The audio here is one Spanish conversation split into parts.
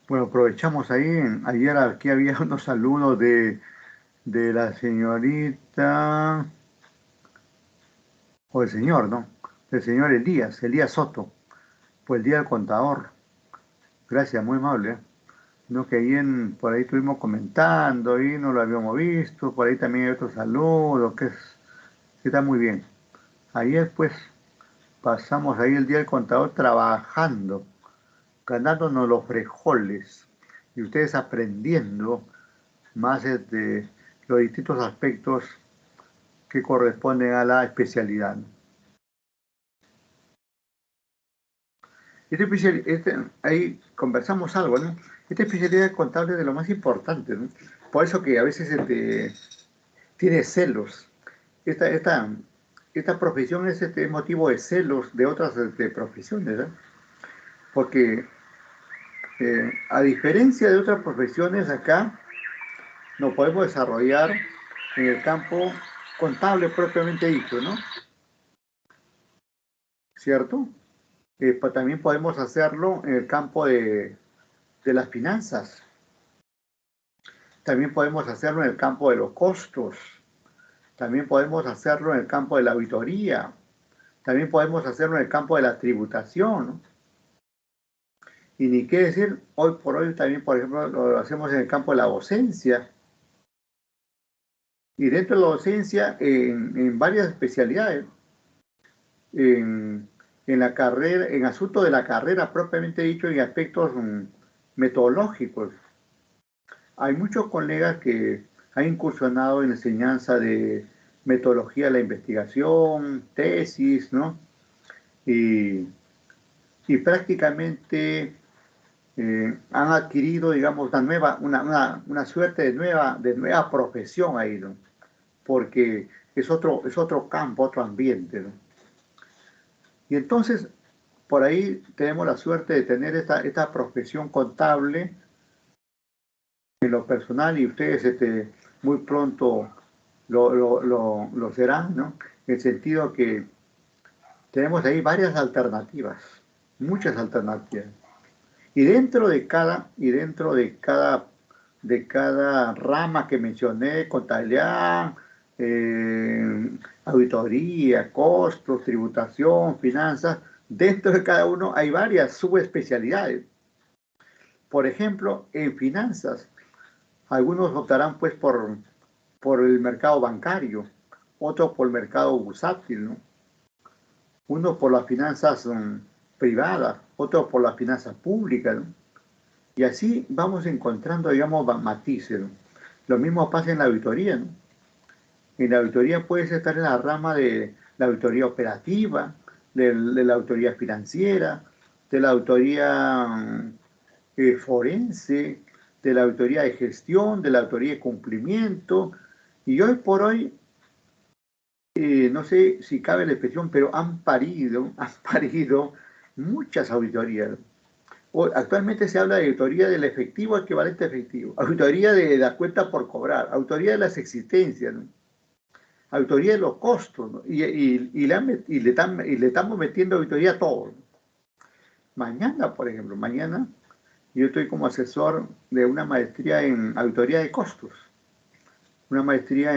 Bueno, aprovechamos ahí. Ayer aquí había unos saludos de la señorita, o el señor, ¿no? Del señor Elías Soto, por el Día del Contador. Gracias, muy amable. No, que ahí por ahí estuvimos comentando y no lo habíamos visto. Por ahí también hay otro saludo que está muy bien. Ayer, pues, pasamos ahí el Día del Contador trabajando, ganándonos los frijoles y ustedes aprendiendo más de los distintos aspectos que corresponden a la especialidad. Ahí conversamos algo, ¿no? Esta especialidad contable es de lo más importante, ¿no? Por eso que a veces tiene celos. Esta, esta, esta profesión es motivo de celos de otras profesiones, ¿no? Porque a diferencia de otras profesiones, acá nos podemos desarrollar en el campo contable propiamente dicho, ¿no? ¿Cierto? También podemos hacerlo en el campo de las finanzas. También podemos hacerlo en el campo de los costos. También podemos hacerlo en el campo de la auditoría. También podemos hacerlo en el campo de la tributación, ¿no? Y ni qué decir, hoy por hoy también, por ejemplo, lo hacemos en el campo de la docencia. Y dentro de la docencia, en varias especialidades. En, en la carrera, en asuntos de la carrera propiamente dicho, en aspectos metodológicos. Hay muchos colegas que han incursionado en enseñanza de metodología de la investigación, tesis, ¿no? Y, y prácticamente han adquirido, digamos, una suerte de nueva profesión ahí, ¿no? Porque es otro campo, otro ambiente, ¿no? Y entonces, por ahí tenemos la suerte de tener esta profesión contable en lo personal y ustedes muy pronto lo serán, ¿no? En el sentido que tenemos ahí varias alternativas, muchas alternativas. Y dentro de cada rama que mencioné, contabilidad, auditoría, costos, tributación, finanzas, dentro de cada uno hay varias subespecialidades. Por ejemplo, en finanzas, algunos optarán pues por el mercado bancario, otros por el mercado bursátil, ¿no? Unos por las finanzas privadas, otros por las finanzas públicas, ¿no? Y así vamos encontrando, digamos, matices, ¿no? Lo mismo pasa en la auditoría, ¿no? En la auditoría puedes estar en la rama de la auditoría operativa, de la auditoría financiera, de la auditoría forense, de la auditoría de gestión, de la auditoría de cumplimiento. Y hoy por hoy, no sé si cabe la expresión, pero han parido muchas auditorías. Actualmente se habla de auditoría del efectivo equivalente a efectivo, auditoría de la cuenta por cobrar, auditoría de las existencias, ¿no? Auditoría de los costos, ¿no? Y le estamos metiendo auditoría a todo, ¿no? Mañana, por ejemplo, mañana yo estoy como asesor de una maestría en auditoría de costos, una maestría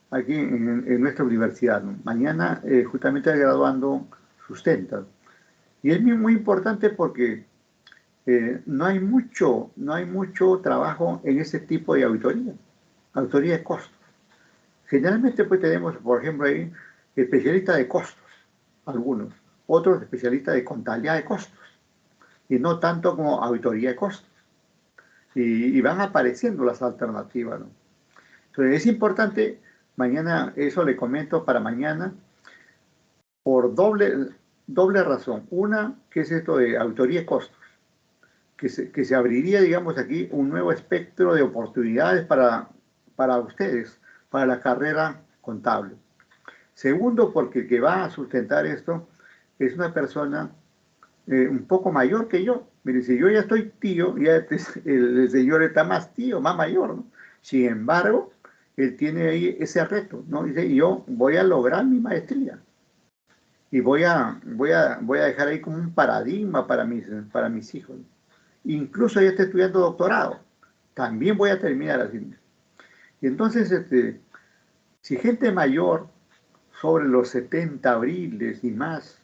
aquí en nuestra universidad, ¿no? Mañana justamente graduando sustenta. Y es muy importante porque no hay mucho trabajo en ese tipo de auditoría de costos. Generalmente pues tenemos, por ejemplo, ahí especialistas de costos, algunos, otros especialistas de contabilidad de costos, y no tanto como auditoría de costos. Y van apareciendo las alternativas, ¿no? Entonces es importante, mañana, eso le comento para mañana, por doble razón. Una, que es esto de auditoría de costos, que se abriría, digamos, aquí un nuevo espectro de oportunidades para ustedes, para la carrera contable. Segundo, porque el que va a sustentar esto es una persona un poco mayor que yo. Mire, si yo ya estoy tío, ya el señor está más tío, más mayor, ¿no? Sin embargo, él tiene ahí ese reto, ¿no? Dice, yo voy a lograr mi maestría y voy a dejar ahí como un paradigma para mis hijos. incluso ya está estudiando doctorado, también voy a terminar así. Y entonces, si gente mayor, sobre los 70 abriles y más,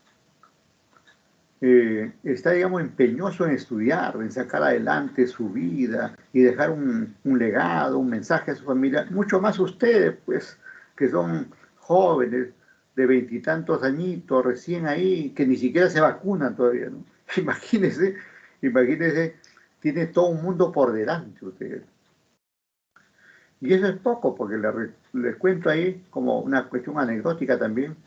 está, digamos, empeñoso en estudiar, en sacar adelante su vida y dejar un legado, un mensaje a su familia, mucho más ustedes, pues, que son jóvenes de veintitantos añitos, recién ahí, que ni siquiera se vacunan todavía, ¿no? Imagínense, imagínense, tiene todo un mundo por delante ustedes. Y eso es poco, porque les cuento ahí como una cuestión anecdótica también.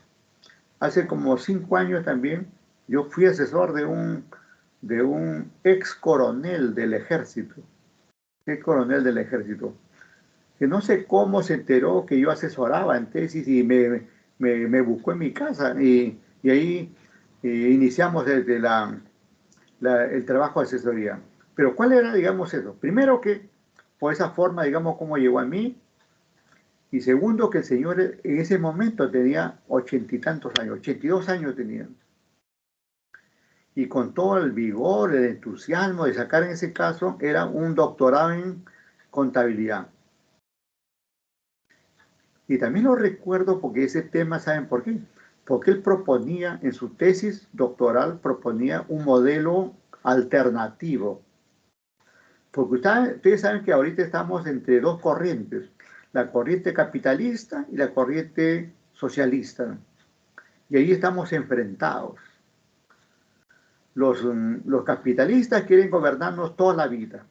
Hace como 5 años también yo fui asesor de un ex coronel del ejército, ex coronel del ejército, que no sé cómo se enteró que yo asesoraba en tesis y me buscó en mi casa y ahí iniciamos desde el trabajo de asesoría. Pero ¿cuál era, digamos, eso? Primero que por esa forma, digamos, cómo llegó a mí, y segundo que el señor en ese momento tenía 80 y tantos años, 82 años tenía. Y con todo el vigor, el entusiasmo de sacar en ese caso, era un doctorado en contabilidad. Y también lo recuerdo porque ese tema, ¿saben por qué? Porque él proponía, en su tesis doctoral, proponía un modelo alternativo. Porque ustedes saben que ahorita estamos entre dos corrientes, la corriente capitalista y la corriente socialista. Y ahí estamos enfrentados. Los capitalistas quieren gobernarnos toda la vida.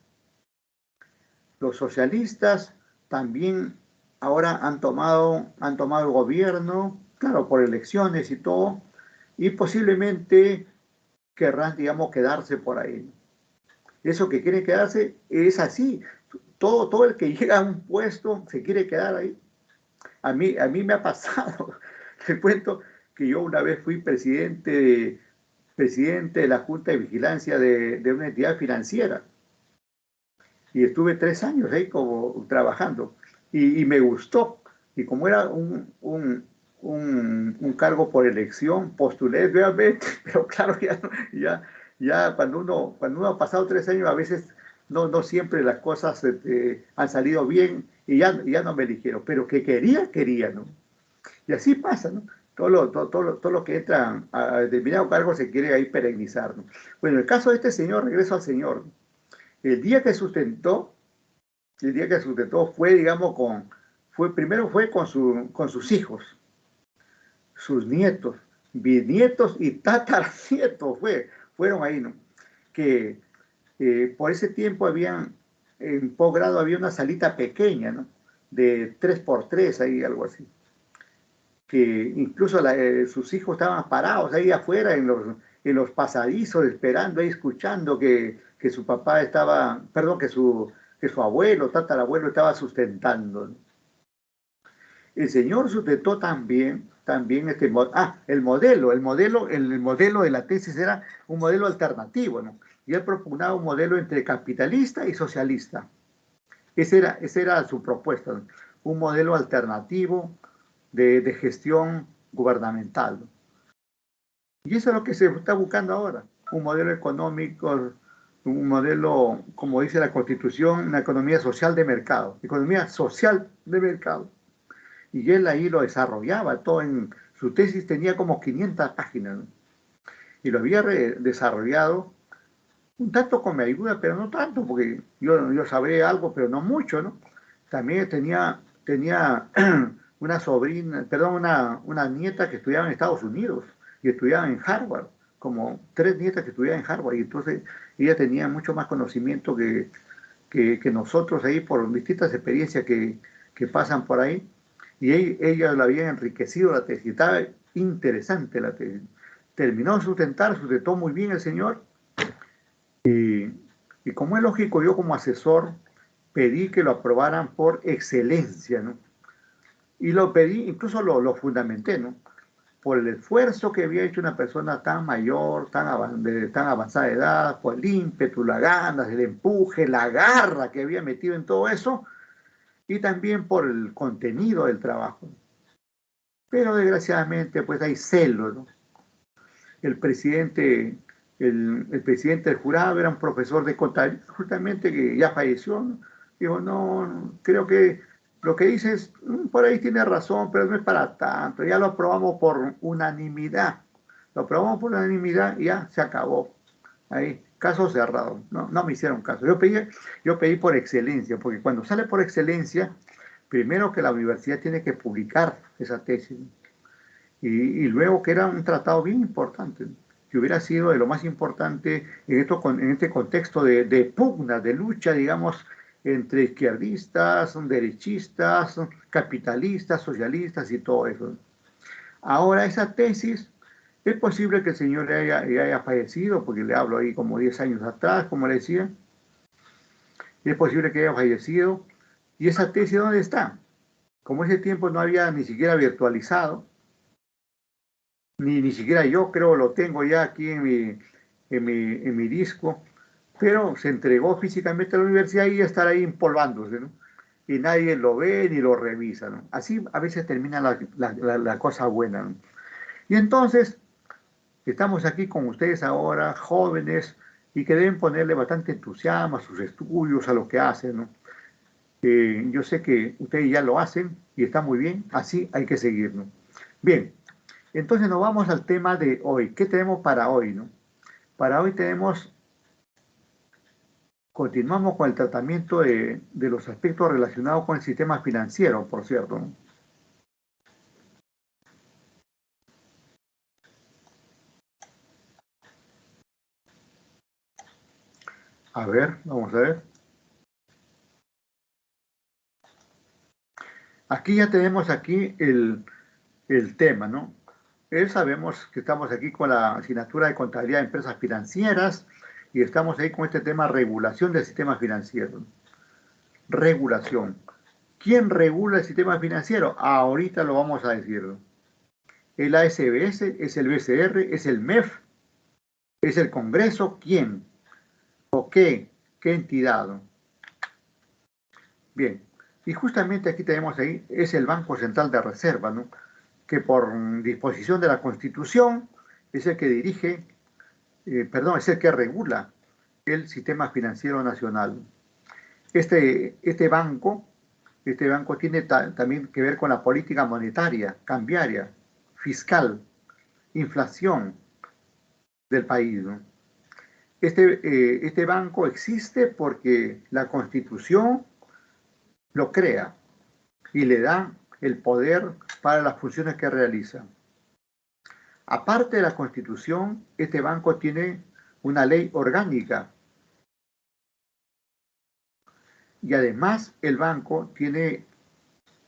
Los socialistas también ahora han tomado el gobierno, claro, por elecciones y todo, y posiblemente querrán, digamos, quedarse por ahí. Eso que quieren quedarse es así. Todo el que llega a un puesto se quiere quedar ahí. A mí me ha pasado. Te cuento que yo una vez fui presidente de la Junta de Vigilancia de una entidad financiera y estuve 3 años ahí como trabajando y me gustó. Y como era un cargo por elección, postulé nuevamente, pero claro, ya cuando uno ha pasado 3 años, a veces no siempre las cosas han salido bien y ya no me eligieron, pero que quería, ¿no? Y así pasa, ¿no? Todo lo que entra a determinado cargo se quiere ahí perennizar, ¿no? Bueno, en el caso de este señor, regreso al señor, el día que sustentó, el día que sustentó fue, digamos, primero fue con sus hijos, sus nietos, bisnietos y tataranietos, fueron ahí, ¿no? Que por ese tiempo en posgrado había una salita pequeña, ¿no? De 3x3, ahí, algo así. Que incluso sus hijos estaban parados ahí afuera en los pasadizos, esperando ahí, escuchando que su papá estaba, perdón, que su abuelo, tatarabuelo estaba sustentando, ¿no? El señor sustentó también el modelo de la tesis era un modelo alternativo, ¿no? Y él propugnaba un modelo entre capitalista y socialista. Esa era su propuesta, ¿no? Un modelo alternativo de gestión gubernamental, ¿no? Y eso es lo que se está buscando ahora, un modelo económico, un modelo, como dice la Constitución, una economía social de mercado, economía social de mercado. Y él ahí lo desarrollaba todo en su tesis, tenía como 500 páginas, ¿no? Y lo había desarrollado un tanto con mi ayuda, pero no tanto, porque yo sabía algo, pero no mucho, ¿no? También tenía una sobrina, perdón, una nieta que estudiaba en Estados Unidos y estudiaba en Harvard, como 3 nietas que estudiaban en Harvard, y entonces ella tenía mucho más conocimiento que nosotros ahí por distintas experiencias que pasan por ahí, y ella la había enriquecido la tesis, estaba interesante la tesis. Terminó de sustentó muy bien el señor, y como es lógico, yo como asesor pedí que lo aprobaran por excelencia, ¿no? Y lo pedí, incluso lo fundamenté, ¿no? Por el esfuerzo que había hecho una persona tan mayor, de tan avanzada edad, por el ímpetu, las ganas, el empuje, la garra que había metido en todo eso, y también por el contenido del trabajo. Pero desgraciadamente, pues hay celos, ¿no? El presidente el presidente del jurado era un profesor de contabilidad, justamente que ya falleció, ¿no? Dijo, no, creo que lo que dices, por ahí tiene razón, pero no es para tanto, ya lo aprobamos por unanimidad, lo aprobamos por unanimidad y ya se acabó. Ahí, caso cerrado, no, no me hicieron caso. Yo pedí por excelencia, porque cuando sale por excelencia, primero que la universidad tiene que publicar esa tesis, ¿no? Y luego que era un tratado bien importante, ¿no? Que hubiera sido de lo más importante en este contexto de pugna, de lucha, digamos, entre izquierdistas, derechistas, capitalistas, socialistas y todo eso. Ahora esa tesis, es posible que el señor ya haya fallecido, porque le hablo ahí como 10 años atrás, como le decía, y es posible que haya fallecido. ¿Y esa tesis dónde está? Como ese tiempo no había ni siquiera virtualizado, ni siquiera yo creo lo tengo ya aquí en mi disco, pero se entregó físicamente a la universidad y ya estará ahí empolvándose, ¿no? Y nadie lo ve ni lo revisa, ¿no? Así a veces termina la cosa buena, ¿no? Y entonces, estamos aquí con ustedes ahora, jóvenes, y que deben ponerle bastante entusiasmo a sus estudios, a lo que hacen, ¿no? Yo sé que ustedes ya lo hacen y está muy bien, así hay que seguir, ¿no? Bien, entonces nos vamos al tema de hoy. ¿Qué tenemos para hoy, no? Para hoy continuamos con el tratamiento de los aspectos relacionados con el sistema financiero, por cierto, ¿no? A ver, vamos a ver. Aquí ya tenemos aquí el tema, ¿no? Sabemos que estamos aquí con la asignatura de contabilidad de empresas financieras y estamos ahí con este tema regulación del sistema financiero. Regulación. ¿Quién regula el sistema financiero? Ahorita lo vamos a decir, ¿no? ¿El ASBS? ¿Es el BCR? ¿Es el MEF? ¿Es el Congreso? ¿Quién? ¿O qué? ¿Qué entidad, no? Bien. Y justamente aquí tenemos ahí, es el Banco Central de Reserva, ¿no? Que por disposición de la Constitución es el que dirige, perdón, es el que regula el sistema financiero nacional. Este banco, este banco tiene también que ver con la política monetaria, cambiaria, fiscal, inflación del país, ¿no? Este banco existe porque la Constitución lo crea y le da el poder para las funciones que realiza. Aparte de la Constitución, este banco tiene una ley orgánica y además el banco tiene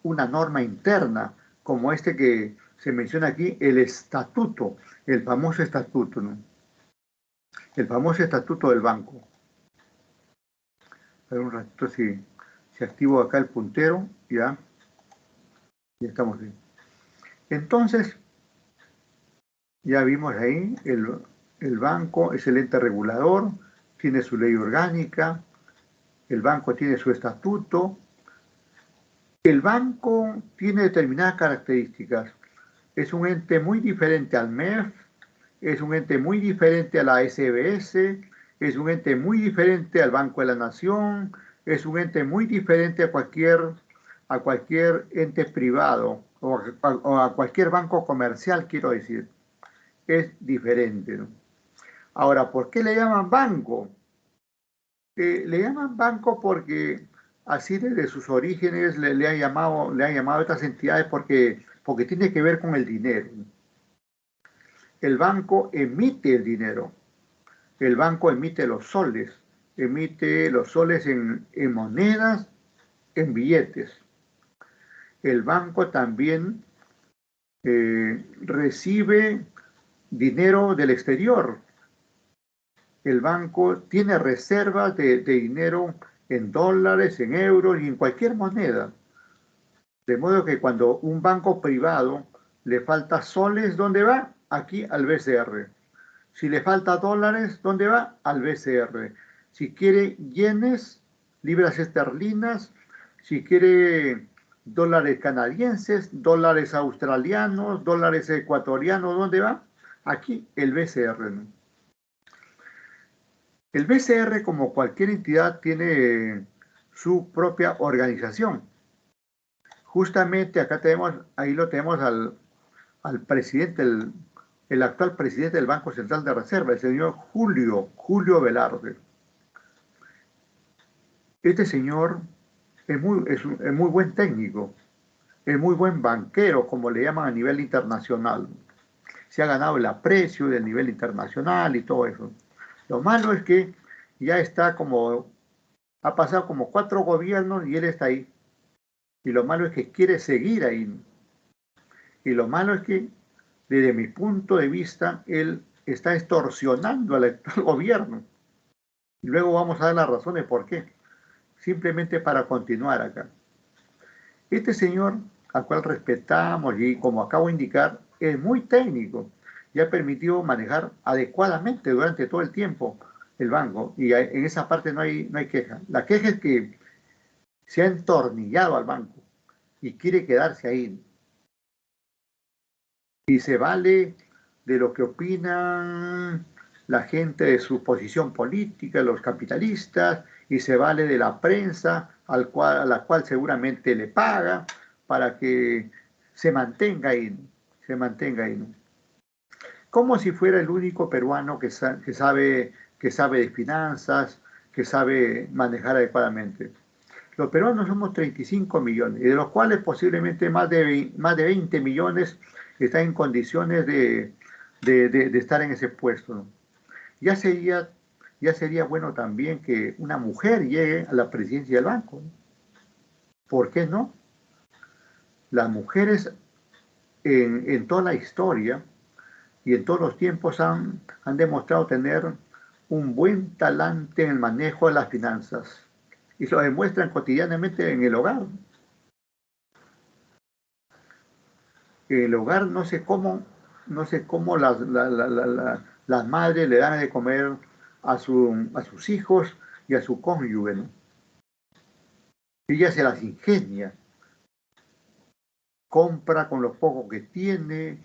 una norma interna, como este que se menciona aquí, el estatuto, el famoso estatuto, ¿no? El famoso estatuto del banco. A ver un ratito si activo acá el puntero, ya estamos bien. Entonces, ya vimos ahí, el banco es el ente regulador, tiene su ley orgánica, el banco tiene su estatuto. El banco tiene determinadas características. Es un ente muy diferente al MEF, es un ente muy diferente a la SBS, es un ente muy diferente al Banco de la Nación, es un ente muy diferente a cualquier ente privado o a cualquier banco comercial, quiero decir. Es diferente, ¿no? Ahora, ¿por qué le llaman banco? Le llaman banco porque así desde sus orígenes le han llamado a estas entidades porque tiene que ver con el dinero. El banco emite el dinero, el banco emite los soles en monedas, en billetes. El banco también recibe dinero del exterior. El banco tiene reservas de dinero en dólares, en euros y en cualquier moneda. De modo que cuando un banco privado le falta soles, ¿dónde va? Aquí al BCR. Si le falta dólares, ¿dónde va? Al BCR. Si quiere yenes, libras esterlinas, si quiere dólares canadienses, dólares australianos, dólares ecuatorianos, ¿dónde va? Aquí el BCR, ¿no? El BCR, como cualquier entidad, tiene su propia organización. Justamente acá tenemos, ahí lo tenemos al presidente, el actual presidente del Banco Central de Reserva, el señor Julio Velarde. Este señor es muy buen técnico, es muy buen banquero, como le llaman a nivel internacional. Se ha ganado el aprecio del nivel internacional y todo eso. Lo malo es que ya está como, ha pasado como 4 gobiernos y él está ahí. Y lo malo es que quiere seguir ahí. Y lo malo es que, desde mi punto de vista, él está extorsionando al actual gobierno. Y luego vamos a dar las razones por qué. Simplemente para continuar acá. Este señor, al cual respetamos y como acabo de indicar, es muy técnico y ha permitido manejar adecuadamente durante todo el tiempo el banco. Y en esa parte no hay queja. La queja es que se ha entornillado al banco y quiere quedarse ahí. Y se vale de lo que opinan la gente de su posición política, los capitalistas, y se vale de la prensa a la cual seguramente le paga para que se mantenga ahí, se mantenga ahí, ¿no? Como si fuera el único peruano que sabe de finanzas, que sabe manejar adecuadamente. Los peruanos somos 35 millones, y de los cuales posiblemente más de 20 millones están en condiciones de estar en ese puesto, ¿no? Ya sería, ya sería bueno también que una mujer llegue a la presidencia del banco, ¿no? ¿Por qué no? Las mujeres en toda la historia y en todos los tiempos han demostrado tener un buen talante en el manejo de las finanzas y lo demuestran cotidianamente en el hogar. En el hogar no sé cómo las madres le dan de comer a sus hijos y a su cónyuge, ¿no? Ella se las ingenia, compra con lo poco que tiene,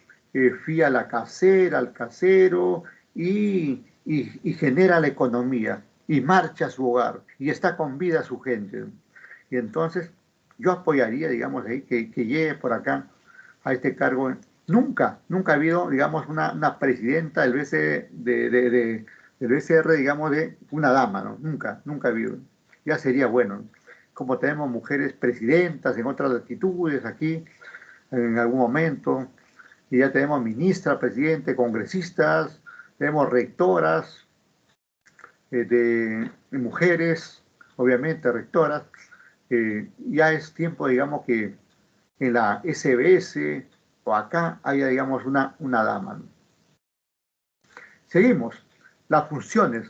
fía a la casera, al casero y genera la economía y marcha a su hogar y está con vida su gente, ¿no? Y entonces yo apoyaría, digamos, ahí que llegue por acá a este cargo. Nunca ha habido, digamos, una presidenta del BCR, digamos, de una dama, ¿no? Nunca ha habido. Ya sería bueno, ¿no? Como tenemos mujeres presidentas en otras latitudes aquí, en algún momento, y ya tenemos ministra, presidente, congresistas, tenemos rectoras de mujeres, obviamente rectoras. Ya es tiempo, digamos, que en la SBS o acá haya, digamos, una dama, ¿no? Seguimos. Las funciones.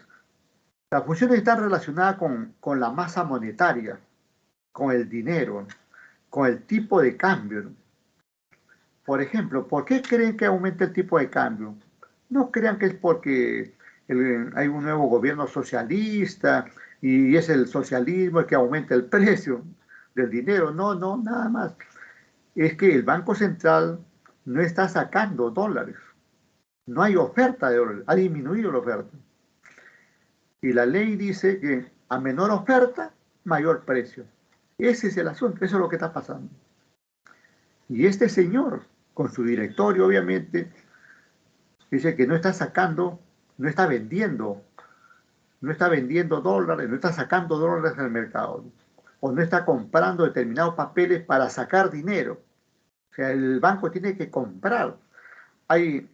Las funciones están relacionadas con la masa monetaria, con el dinero, con el tipo de cambio, ¿no? Por ejemplo, ¿por qué creen que aumenta el tipo de cambio? No crean que es porque hay un nuevo gobierno socialista y es el socialismo el que aumenta el precio del dinero. No, no, nada más. Es que el Banco Central no está sacando dólares. No hay oferta de dólares. Ha disminuido la oferta. Y la ley dice que a menor oferta, mayor precio. Ese es el asunto. Eso es lo que está pasando. Y este señor, con su directorio, obviamente, dice que no está sacando, no está vendiendo, no está vendiendo dólares, no está sacando dólares del mercado, o no está comprando determinados papeles para sacar dinero. O sea, el banco tiene que comprar. Hay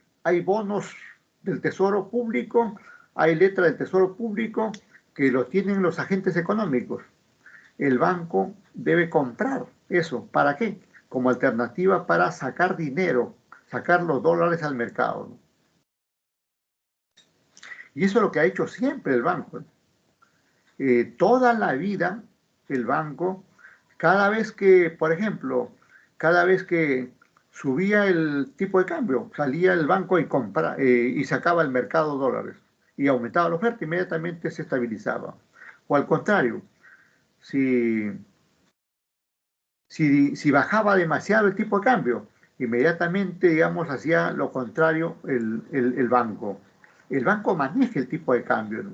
bonos del Tesoro Público, hay letras del Tesoro Público que lo tienen los agentes económicos. El banco debe comprar eso. ¿Para qué? Como alternativa para sacar dinero, sacar los dólares al mercado, ¿no? Y eso es lo que ha hecho siempre el banco. Toda la vida el banco, cada vez que, por ejemplo, cada vez que subía el tipo de cambio, salía el banco y sacaba al mercado dólares y aumentaba la oferta, inmediatamente se estabilizaba. O al contrario, si, si bajaba demasiado el tipo de cambio, inmediatamente, digamos, hacía lo contrario el banco. El banco maneja el tipo de cambio, ¿no?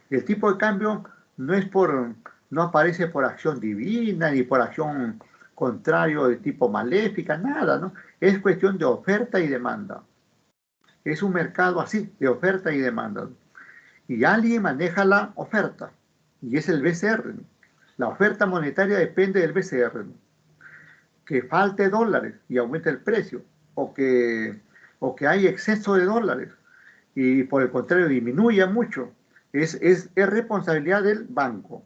El tipo de cambio no aparece por acción divina ni por acción contrario de tipo maléfica, nada, ¿no? Es cuestión de oferta y demanda. Es un mercado así, de oferta y demanda. Y alguien maneja la oferta, y es el BCR, ¿no? La oferta monetaria depende del BCR, ¿no? Que falte dólares y aumente el precio, o que hay exceso de dólares y por el contrario disminuya mucho, es responsabilidad del banco.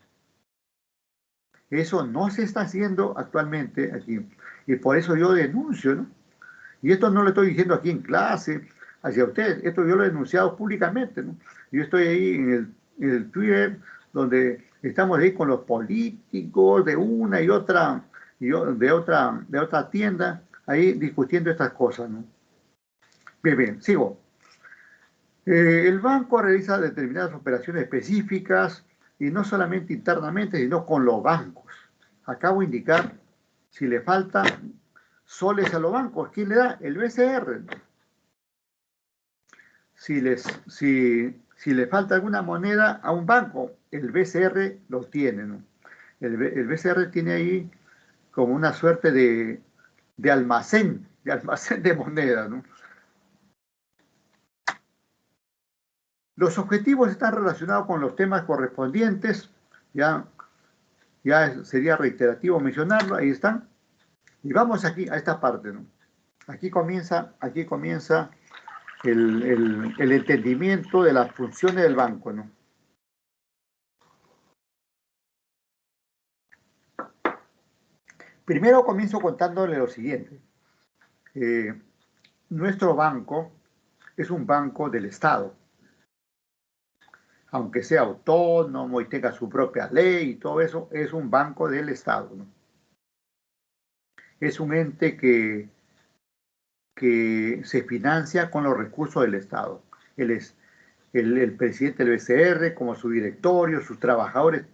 Eso no se está haciendo actualmente aquí. Y por eso yo denuncio, ¿no? Y esto no lo estoy diciendo aquí en clase hacia ustedes, esto yo lo he denunciado públicamente, ¿no? Yo estoy ahí en el Twitter, donde estamos ahí con los políticos de una y otra, de otra tienda, ahí discutiendo estas cosas, ¿no? Bien, bien, sigo. El banco realiza determinadas operaciones específicas y no solamente internamente, sino con los bancos. Acabo de indicar si le falta soles a los bancos. ¿Quién le da? El BCR. Si le falta alguna moneda a un banco, el BCR lo tiene, ¿no? El BCR tiene ahí como una suerte de almacén de monedas, ¿no? Los objetivos están relacionados con los temas correspondientes, ya sería reiterativo mencionarlo, ahí están. Y vamos aquí a esta parte, ¿no? Aquí comienza el entendimiento de las funciones del banco, ¿no? Primero comienzo contándole lo siguiente. Nuestro banco es un banco del Estado, aunque sea autónomo y tenga su propia ley y todo eso, es un banco del Estado, ¿no? Es un ente que se financia con los recursos del Estado. Él es el presidente del BCR, como su directorio, sus trabajadores,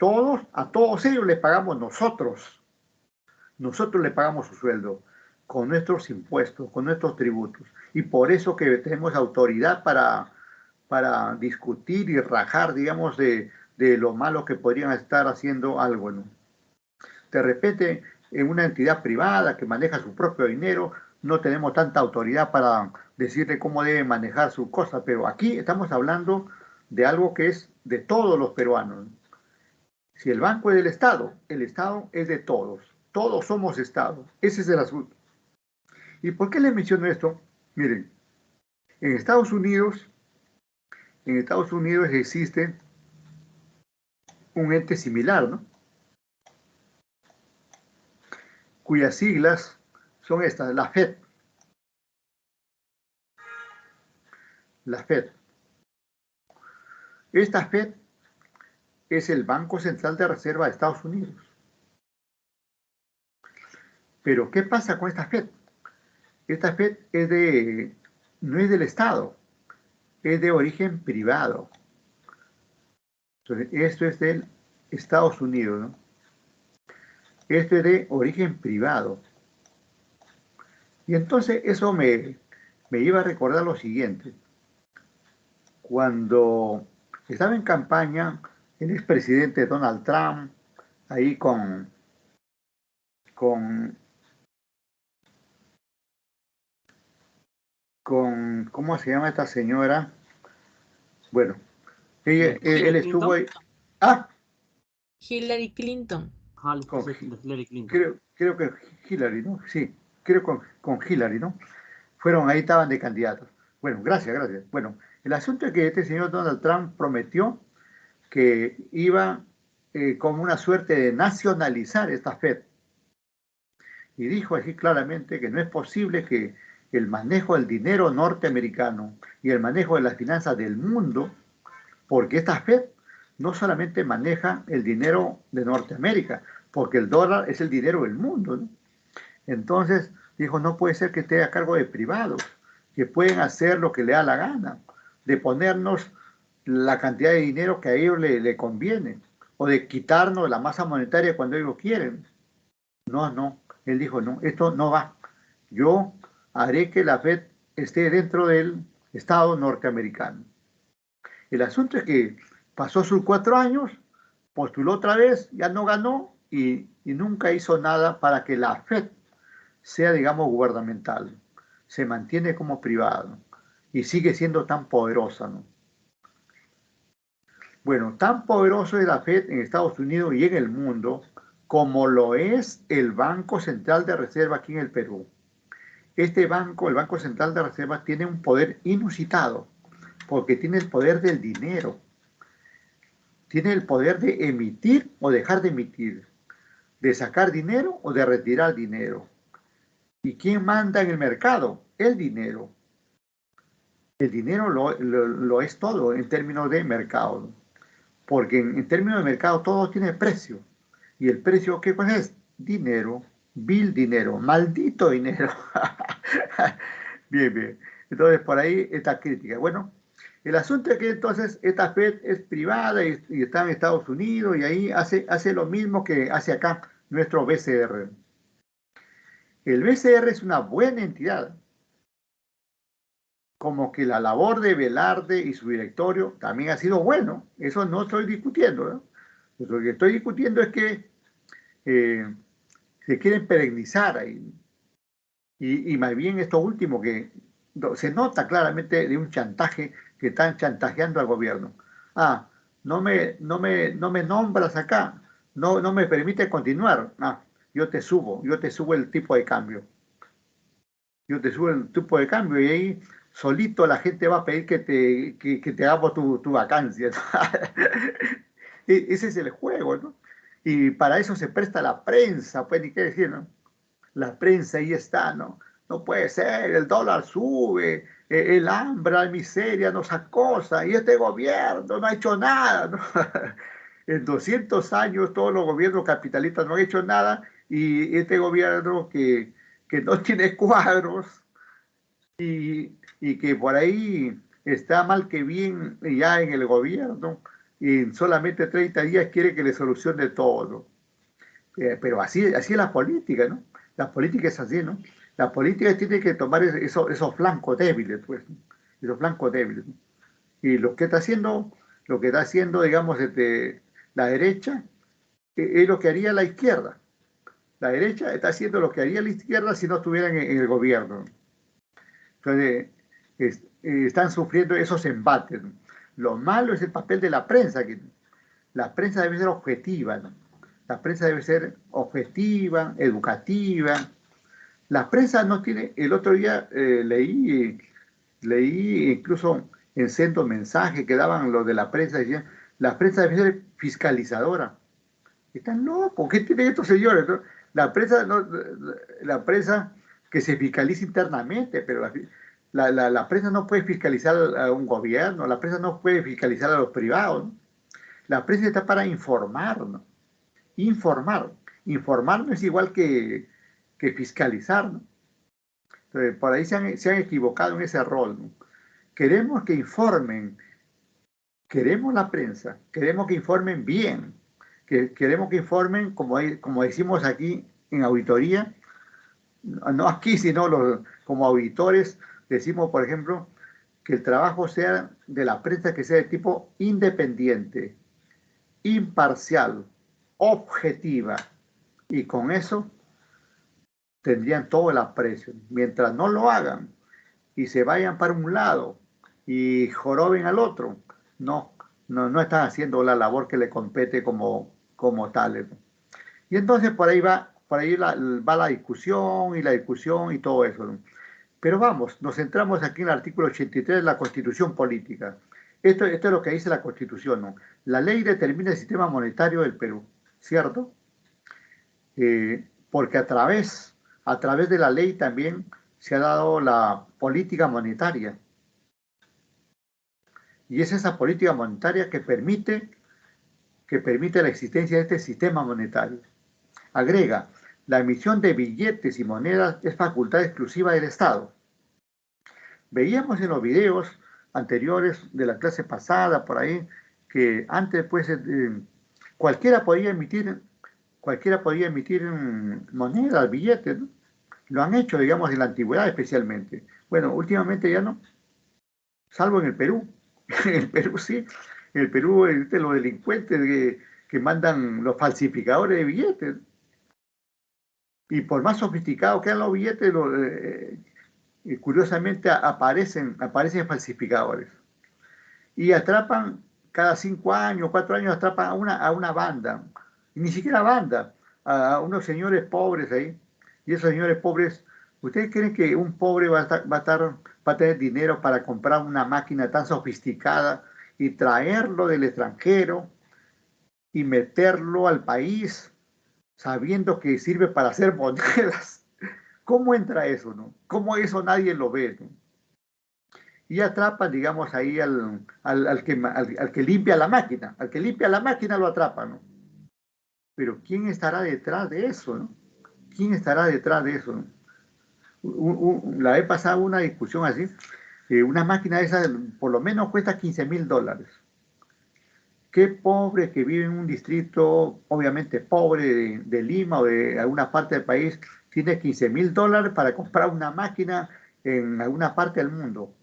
a todos ellos les pagamos nosotros. Nosotros le pagamos su sueldo con nuestros impuestos, con nuestros tributos. Y por eso que tenemos autoridad para discutir y rajar, digamos, de lo malo que podrían estar haciendo algo, ¿no? De repente, en una entidad privada que maneja su propio dinero, no tenemos tanta autoridad para decirle cómo debe manejar su cosa, pero aquí estamos hablando de algo que es de todos los peruanos. Si el banco es del Estado, el Estado es de todos. Todos somos Estado. Ese es el asunto. ¿Y por qué les menciono esto? Miren, en Estados Unidos, existe un ente similar, ¿no? Cuyas siglas son estas, la FED. La FED. Esta FED es el Banco Central de Reserva de Estados Unidos. Pero, ¿qué pasa con esta FED? Esta FED no es del Estado, es de origen privado. Entonces, esto es del Estados Unidos, ¿no? Esto es de origen privado. Y entonces eso me iba a recordar lo siguiente. Cuando estaba en campaña el expresidente Donald Trump, ahí con, ¿cómo se llama esta señora? Bueno, él estuvo ahí. Ah, Hillary Clinton. Hillary Clinton. Creo que Hillary, ¿no? Sí, creo con Hillary, ¿no? Fueron ahí, estaban de candidatos. Bueno, gracias. Bueno, el asunto es que este señor Donald Trump prometió que iba como una suerte de nacionalizar esta FED. Y dijo así claramente que no es posible que el manejo del dinero norteamericano y el manejo de las finanzas del mundo, porque esta FED no solamente maneja el dinero de Norteamérica, porque el dólar es el dinero del mundo, ¿no? Entonces dijo, no puede ser que esté a cargo de privados, que pueden hacer lo que le da la gana, de ponernos la cantidad de dinero que a ellos le conviene, o de quitarnos la masa monetaria cuando ellos quieren. No, él dijo, no, esto no va. Yo haré que la FED esté dentro del Estado norteamericano. El asunto es que Pasó sus 4 años, postuló otra vez, ya no ganó y nunca hizo nada para que la FED sea, digamos, gubernamental. Se mantiene como privado y sigue siendo tan poderosa, ¿no? Bueno, tan poderoso es la FED en Estados Unidos y en el mundo como lo es el Banco Central de Reserva aquí en el Perú. Este banco, el Banco Central de Reserva, tiene un poder inusitado porque tiene el poder del dinero. Tiene el poder de emitir o dejar de emitir, de sacar dinero o de retirar dinero. ¿Y quién manda en el mercado? El dinero. El dinero lo es todo en términos de mercado, porque en términos de mercado todo tiene precio. ¿Y el precio qué pues es? Dinero, vil dinero, maldito dinero. Bien, bien. Entonces, por ahí esta crítica. Bueno, el asunto es que entonces esta FED es privada y está en Estados Unidos y ahí hace lo mismo que hace acá nuestro BCR. El BCR es una buena entidad, como que la labor de Velarde y su directorio también ha sido bueno. Eso no estoy discutiendo, ¿no? Lo que estoy discutiendo es que se quieren perennizar ahí. Y más bien esto último, que se nota claramente de un chantaje que están chantajeando al gobierno. Ah, no me nombras acá, no me permite continuar. Ah, yo te subo el tipo de cambio. Yo te subo el tipo de cambio y ahí solito la gente va a pedir que te hagamos tu vacancia. Ese es el juego, ¿no? Y para eso se presta la prensa, pues ni qué decir, ¿no? La prensa ahí está, ¿no? No puede ser, el dólar sube, el hambre, la miseria nos acosa y este gobierno no ha hecho nada, ¿no? En 200 años todos los gobiernos capitalistas no han hecho nada y este gobierno que no tiene cuadros y que por ahí está mal que bien ya en el gobierno y en solamente 30 días quiere que le solucione todo. Pero así es la política, ¿no? La política es así, ¿no? La política tiene que tomar esos flancos débiles, pues, ¿no? Esos flancos débiles, ¿no? Y lo que está haciendo, digamos, la derecha, es lo que haría la izquierda. La derecha está haciendo lo que haría la izquierda si no estuvieran en el gobierno. Entonces, están sufriendo esos embates, ¿no? Lo malo es el papel de la prensa, que la prensa debe ser objetiva, ¿no? La prensa debe ser objetiva, educativa. La prensa no tiene, el otro día leí incluso en centro mensaje que daban los de la prensa, decían, la prensa debe ser fiscalizadora. Están locos, ¿qué tienen estos señores, no? La prensa, no, la prensa que se fiscaliza internamente, pero la prensa no puede fiscalizar a un gobierno, la prensa no puede fiscalizar a los privados, ¿no? La prensa está para informar, ¿no? Informar. Informar no es igual que fiscalizar, ¿no? Entonces, por ahí se han equivocado en ese rol, ¿no? Queremos que informen, queremos la prensa, queremos que informen bien, queremos que informen, como decimos aquí en auditoría, no aquí, sino como auditores, decimos, por ejemplo, que el trabajo sea de la prensa que sea de tipo independiente, imparcial, objetiva, y con eso tendrían todo el aprecio. Mientras no lo hagan y se vayan para un lado y joroben al otro, no están haciendo la labor que le compete como tales, ¿no? Y entonces por ahí va la discusión y todo eso, ¿no? Pero vamos, nos centramos aquí en el artículo 83 de la Constitución Política. Esto es lo que dice la Constitución, ¿no? La ley determina el sistema monetario del Perú, ¿cierto? Porque a través de la ley también se ha dado la política monetaria. Y es esa política monetaria que permite la existencia de este sistema monetario. Agrega, la emisión de billetes y monedas es facultad exclusiva del Estado. Veíamos en los videos anteriores de la clase pasada, por ahí, que antes, pues, cualquiera podía emitir, monedas, billetes, ¿no? Lo han hecho, digamos, en la antigüedad especialmente. Bueno, últimamente ya no, salvo en el Perú. En el Perú sí, el Perú es de los delincuentes que mandan los falsificadores de billetes. Y por más sofisticados que sean los billetes, curiosamente aparecen falsificadores. Y atrapan cada 5 años, 4 años, atrapan a una banda. Y ni siquiera banda, a unos señores pobres ahí. Y esos señores pobres, ¿ustedes creen que un pobre va a tener dinero para comprar una máquina tan sofisticada y traerlo del extranjero y meterlo al país sabiendo que sirve para hacer monedas? ¿Cómo entra eso, no? ¿Cómo eso nadie lo ve, no? Y atrapan, digamos, ahí al que limpia la máquina. Al que limpia la máquina lo atrapan, ¿no? Pero ¿quién estará detrás de eso, no? ¿Quién estará detrás de eso, no? La vez pasada hubo una discusión así. Una máquina esa por lo menos cuesta $15,000. Qué pobre que vive en un distrito, obviamente pobre de Lima o de alguna parte del país, tiene $15,000 para comprar una máquina en alguna parte del mundo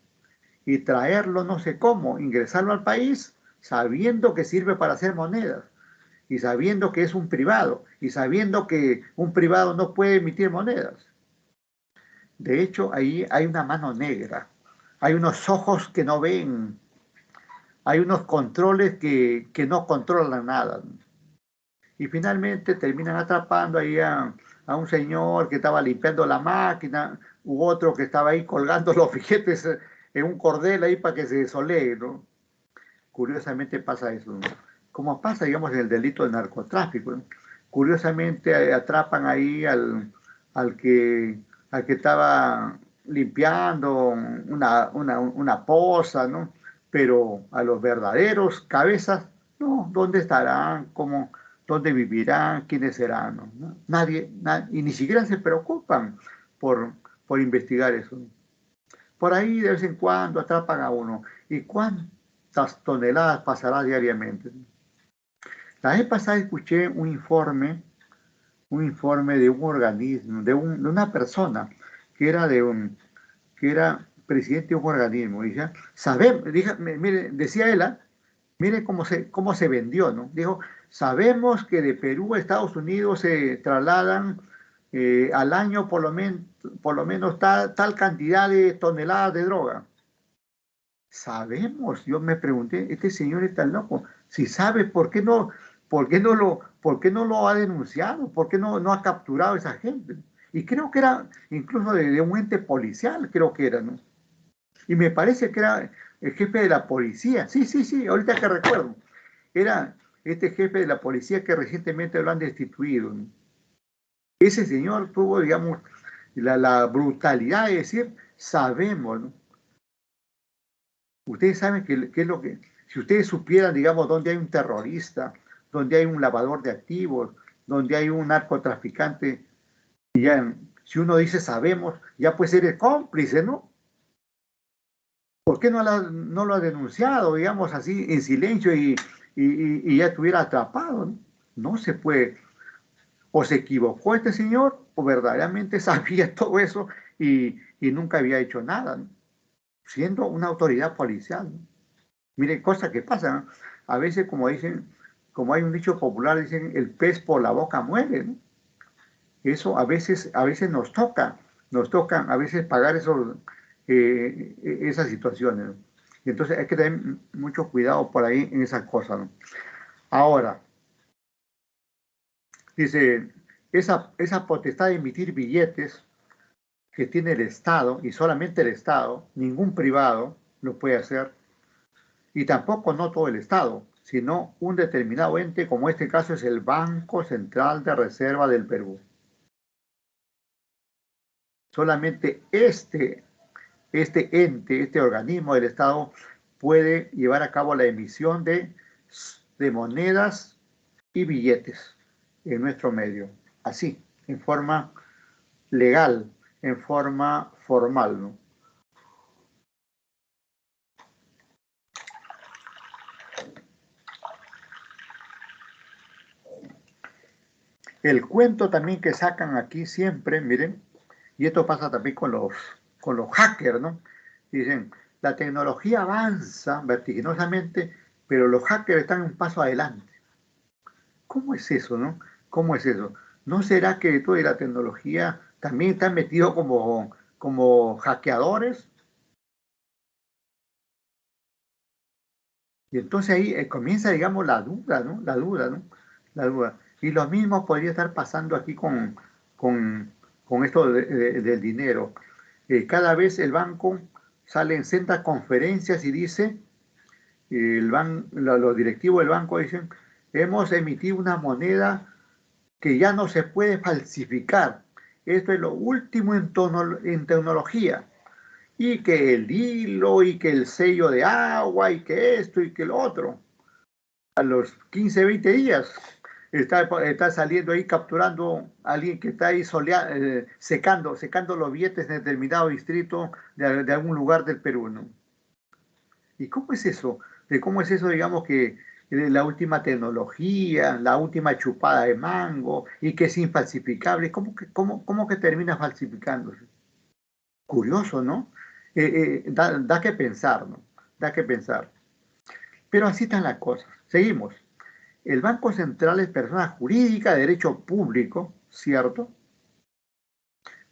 y traerlo no sé cómo, ingresarlo al país sabiendo que sirve para hacer monedas y sabiendo que es un privado y sabiendo que un privado no puede emitir monedas. De hecho, ahí hay una mano negra, hay unos ojos que no ven, hay unos controles que no controlan nada. Y finalmente terminan atrapando ahí a un señor que estaba limpiando la máquina, u otro que estaba ahí colgando los billetes en un cordel ahí para que se desolee, ¿no? Curiosamente pasa eso, ¿no? Como pasa, digamos, en el delito de narcotráfico, ¿no? Curiosamente atrapan ahí al que, al que estaba limpiando una poza, ¿no? Pero a los verdaderos cabezas, no, ¿dónde estarán? ¿Dónde vivirán? ¿Quiénes serán? ¿No? Nadie, y ni siquiera se preocupan por investigar eso, ¿no? Por ahí de vez en cuando atrapan a uno. ¿Y cuántas toneladas pasará diariamente? La vez pasada escuché un informe de un organismo, de una persona que era presidente de un organismo. Y decía, mire, decía él, mire cómo se vendió, ¿no? Dijo, sabemos que de Perú a Estados Unidos se trasladan al año por lo menos tal cantidad de toneladas de droga. Sabemos, yo me pregunté, este señor está loco. Si sabe, ¿por qué no lo ha denunciado? ¿Por qué no ha capturado a esa gente? Y creo que era incluso de un ente policial, creo que era, ¿no? Y me parece que era el jefe de la policía. Sí, sí, sí, ahorita que recuerdo. Era este jefe de la policía que recientemente lo han destituido, ¿no? Ese señor tuvo, digamos, la brutalidad de decir, sabemos, ¿no? Ustedes saben qué es lo que, si ustedes supieran, digamos, dónde hay un terrorista, dónde hay un lavador de activos, donde hay un narcotraficante, y ya, si uno dice sabemos, ya puede ser el cómplice, ¿no? ¿Por qué no lo ha denunciado, digamos, así en silencio y ya estuviera atrapado? ¿No? No se puede. O se equivocó este señor, o verdaderamente sabía todo eso y nunca había hecho nada, ¿no? Siendo una autoridad policial, ¿no? Mire, cosas que pasan, ¿no? A veces, como dicen, como hay un dicho popular, dicen, el pez por la boca muere, ¿no? Eso a veces nos tocan a veces pagar esas situaciones, ¿no? Y entonces hay que tener mucho cuidado por ahí en esas cosas, ¿no? Ahora, dice, esa potestad de emitir billetes que tiene el Estado, y solamente el Estado, ningún privado lo puede hacer, y tampoco no todo el Estado, sino un determinado ente, como este caso es el Banco Central de Reserva del Perú. Solamente este ente, este organismo del Estado puede llevar a cabo la emisión de monedas y billetes en nuestro medio, así, en forma legal, en forma formal, ¿no? El cuento también que sacan aquí siempre, miren, y esto pasa también con los hackers, ¿no? Dicen, la tecnología avanza vertiginosamente pero los hackers están un paso adelante. ¿Cómo es eso, no? ¿Cómo es eso? ¿No será que toda la tecnología también están metidos como hackeadores? Y entonces ahí comienza, digamos, la duda, ¿no? La duda, ¿no? La duda. Y lo mismo podría estar pasando aquí con esto del dinero. Cada vez el banco sale en sendas conferencias y dice, los directivos del banco dicen, hemos emitido una moneda que ya no se puede falsificar. Esto es lo último en tecnología. Y que el hilo, y que el sello de agua, y que esto, y que lo otro. A los 15, 20 días está saliendo ahí, capturando a alguien que está ahí secando los billetes en determinado distrito de algún lugar del Perú, ¿no? ¿Y cómo es eso? ¿Cómo es eso, digamos, que la última tecnología, la última chupada de mango y que es infalsificable? ¿Cómo que termina falsificándose? Curioso, ¿no? Da que pensar, ¿no? Da que pensar. Pero así están las cosas. Seguimos. El Banco Central es persona jurídica de derecho público, ¿cierto?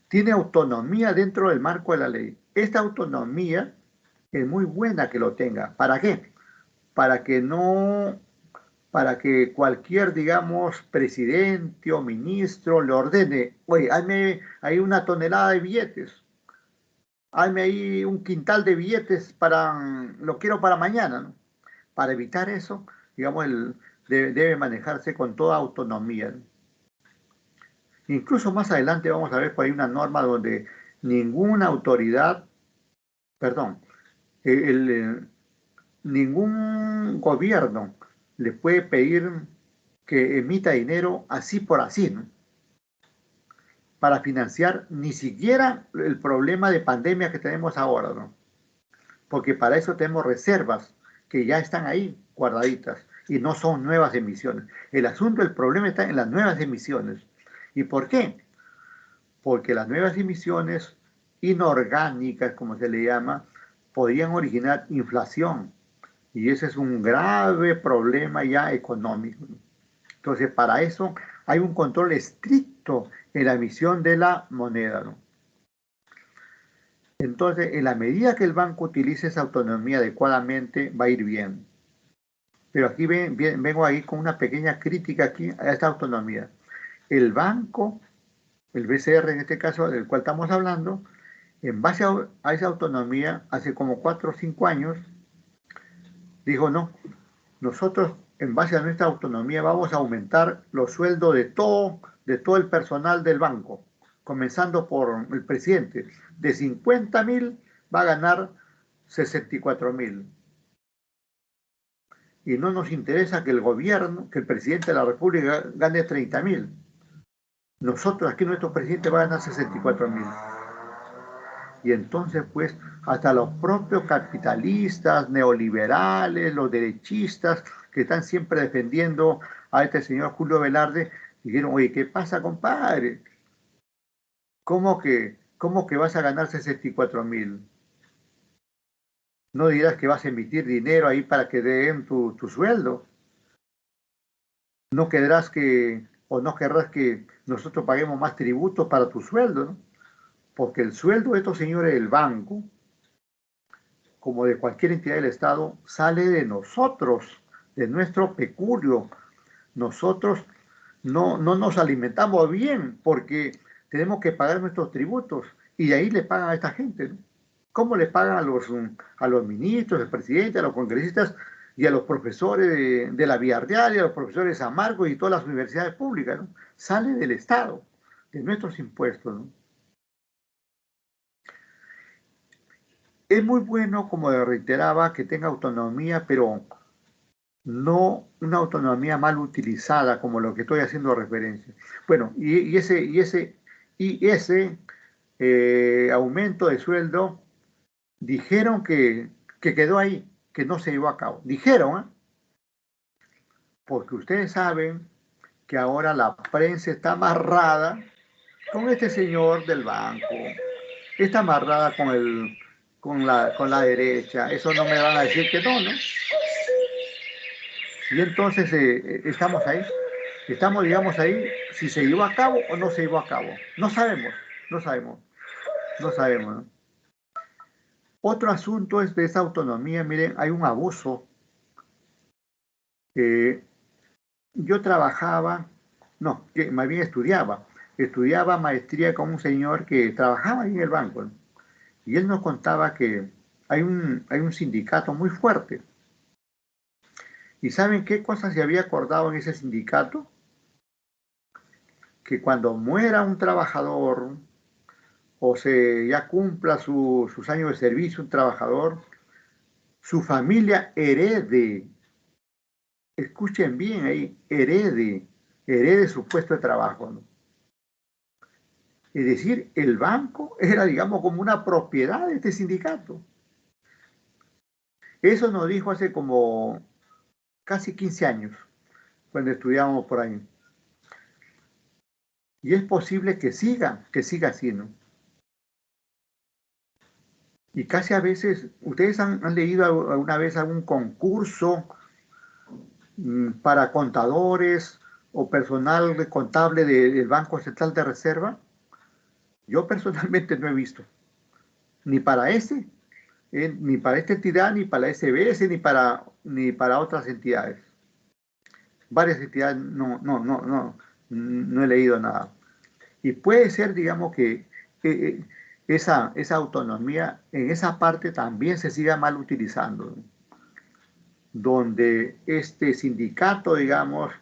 Tiene autonomía dentro del marco de la ley. Esta autonomía es muy buena que lo tenga. ¿Para qué? Para que no, para que cualquier, digamos, presidente o ministro le ordene, oye, hay una tonelada de billetes, hazme ahí un quintal de billetes lo quiero para mañana, ¿no? Para evitar eso, digamos, debe manejarse con toda autonomía, ¿no? Incluso más adelante vamos a ver por ahí una norma donde ninguna autoridad, perdón, el, eh, ningún gobierno le puede pedir que emita dinero así por así, ¿no? Para financiar ni siquiera el problema de pandemia que tenemos ahora, ¿no? Porque para eso tenemos reservas que ya están ahí guardaditas y no son nuevas emisiones. El asunto, el problema está en las nuevas emisiones. ¿Y por qué? Porque las nuevas emisiones inorgánicas, como se le llama, podrían originar inflación. Y ese es un grave problema ya económico. Entonces, para eso hay un control estricto en la emisión de la moneda, ¿no? Entonces, en la medida que el banco utilice esa autonomía adecuadamente, va a ir bien. Pero aquí vengo ahí con una pequeña crítica aquí a esta autonomía. El banco, el BCR en este caso, del cual estamos hablando, en base a esa autonomía, hace como 4 o 5 años, dijo, no, nosotros en base a nuestra autonomía vamos a aumentar los sueldos de todo el personal del banco, comenzando por el presidente. De 50.000 va a ganar 64.000. Y no nos interesa que el gobierno, que el presidente de la República gane 30.000. Nosotros aquí nuestro presidente va a ganar 64.000. Y entonces, pues, hasta los propios capitalistas, neoliberales, los derechistas, que están siempre defendiendo a este señor Julio Velarde, dijeron, oye, ¿qué pasa, compadre? ¿Cómo que vas a ganar 64.000? No dirás que vas a emitir dinero ahí para que den tu sueldo. No querrás no querrás que nosotros paguemos más tributos para tu sueldo, ¿no? Porque el sueldo de estos señores del banco, como de cualquier entidad del Estado, sale de nosotros, de nuestro peculio. Nosotros no nos alimentamos bien porque tenemos que pagar nuestros tributos y de ahí le pagan a esta gente, ¿no? ¿Cómo le pagan a los ministros, al presidente, a los congresistas y a los profesores de la Villarreal y a los profesores de San Marcos y todas las universidades públicas, ¿no? Sale del Estado, de nuestros impuestos, ¿no? Es muy bueno, como reiteraba, que tenga autonomía, pero no una autonomía mal utilizada, como lo que estoy haciendo referencia. Bueno, y ese aumento de sueldo, dijeron que quedó ahí, que no se llevó a cabo. Dijeron, ¿eh? Porque ustedes saben que ahora la prensa está amarrada con este señor del banco, está amarrada con la derecha. Eso no me van a decir que no, ¿no? Y entonces estamos ahí, estamos, digamos, ahí, si se llevó a cabo o no se llevó a cabo. No sabemos, no sabemos, no sabemos, ¿no? Otro asunto es de esa autonomía, miren, hay un abuso. Yo trabajaba, no, que más bien estudiaba maestría con un señor que trabajaba ahí en el banco, ¿no? Y él nos contaba que hay un sindicato muy fuerte. ¿Y saben qué cosas se había acordado en ese sindicato? Que cuando muera un trabajador o se ya cumpla sus años de servicio un trabajador, su familia herede, escuchen bien ahí, herede su puesto de trabajo, ¿no? Es decir, el banco era, digamos, como una propiedad de este sindicato. Eso nos dijo hace como casi 15 años, cuando estudiábamos por ahí. Y es posible que siga así, ¿no? Y casi a veces, ¿ustedes han leído alguna vez algún concurso para contadores o personal contable del Banco Central de Reserva? Yo personalmente no he visto, ni para ni para esta entidad, ni para la SBS, ni para otras entidades. Varias entidades no he leído nada. Y puede ser, digamos, que eh, esa autonomía en esa parte también se siga mal utilizando, ¿no? Donde este sindicato, digamos,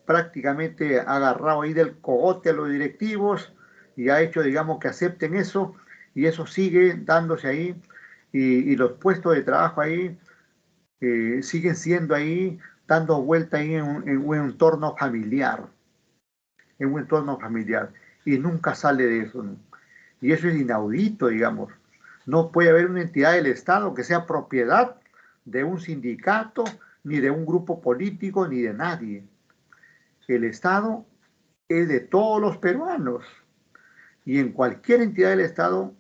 prácticamente ha agarrado ahí del cogote a los directivos y ha hecho, digamos, que acepten eso y eso sigue dándose ahí y los puestos de trabajo ahí siguen siendo ahí, dando vuelta ahí en un entorno familiar, en un entorno familiar y nunca sale de eso, ¿no? Y eso es inaudito, digamos. No puede haber una entidad del Estado que sea propiedad de un sindicato, ni de un grupo político, ni de nadie. El Estado es de todos los peruanos y en cualquier entidad del Estado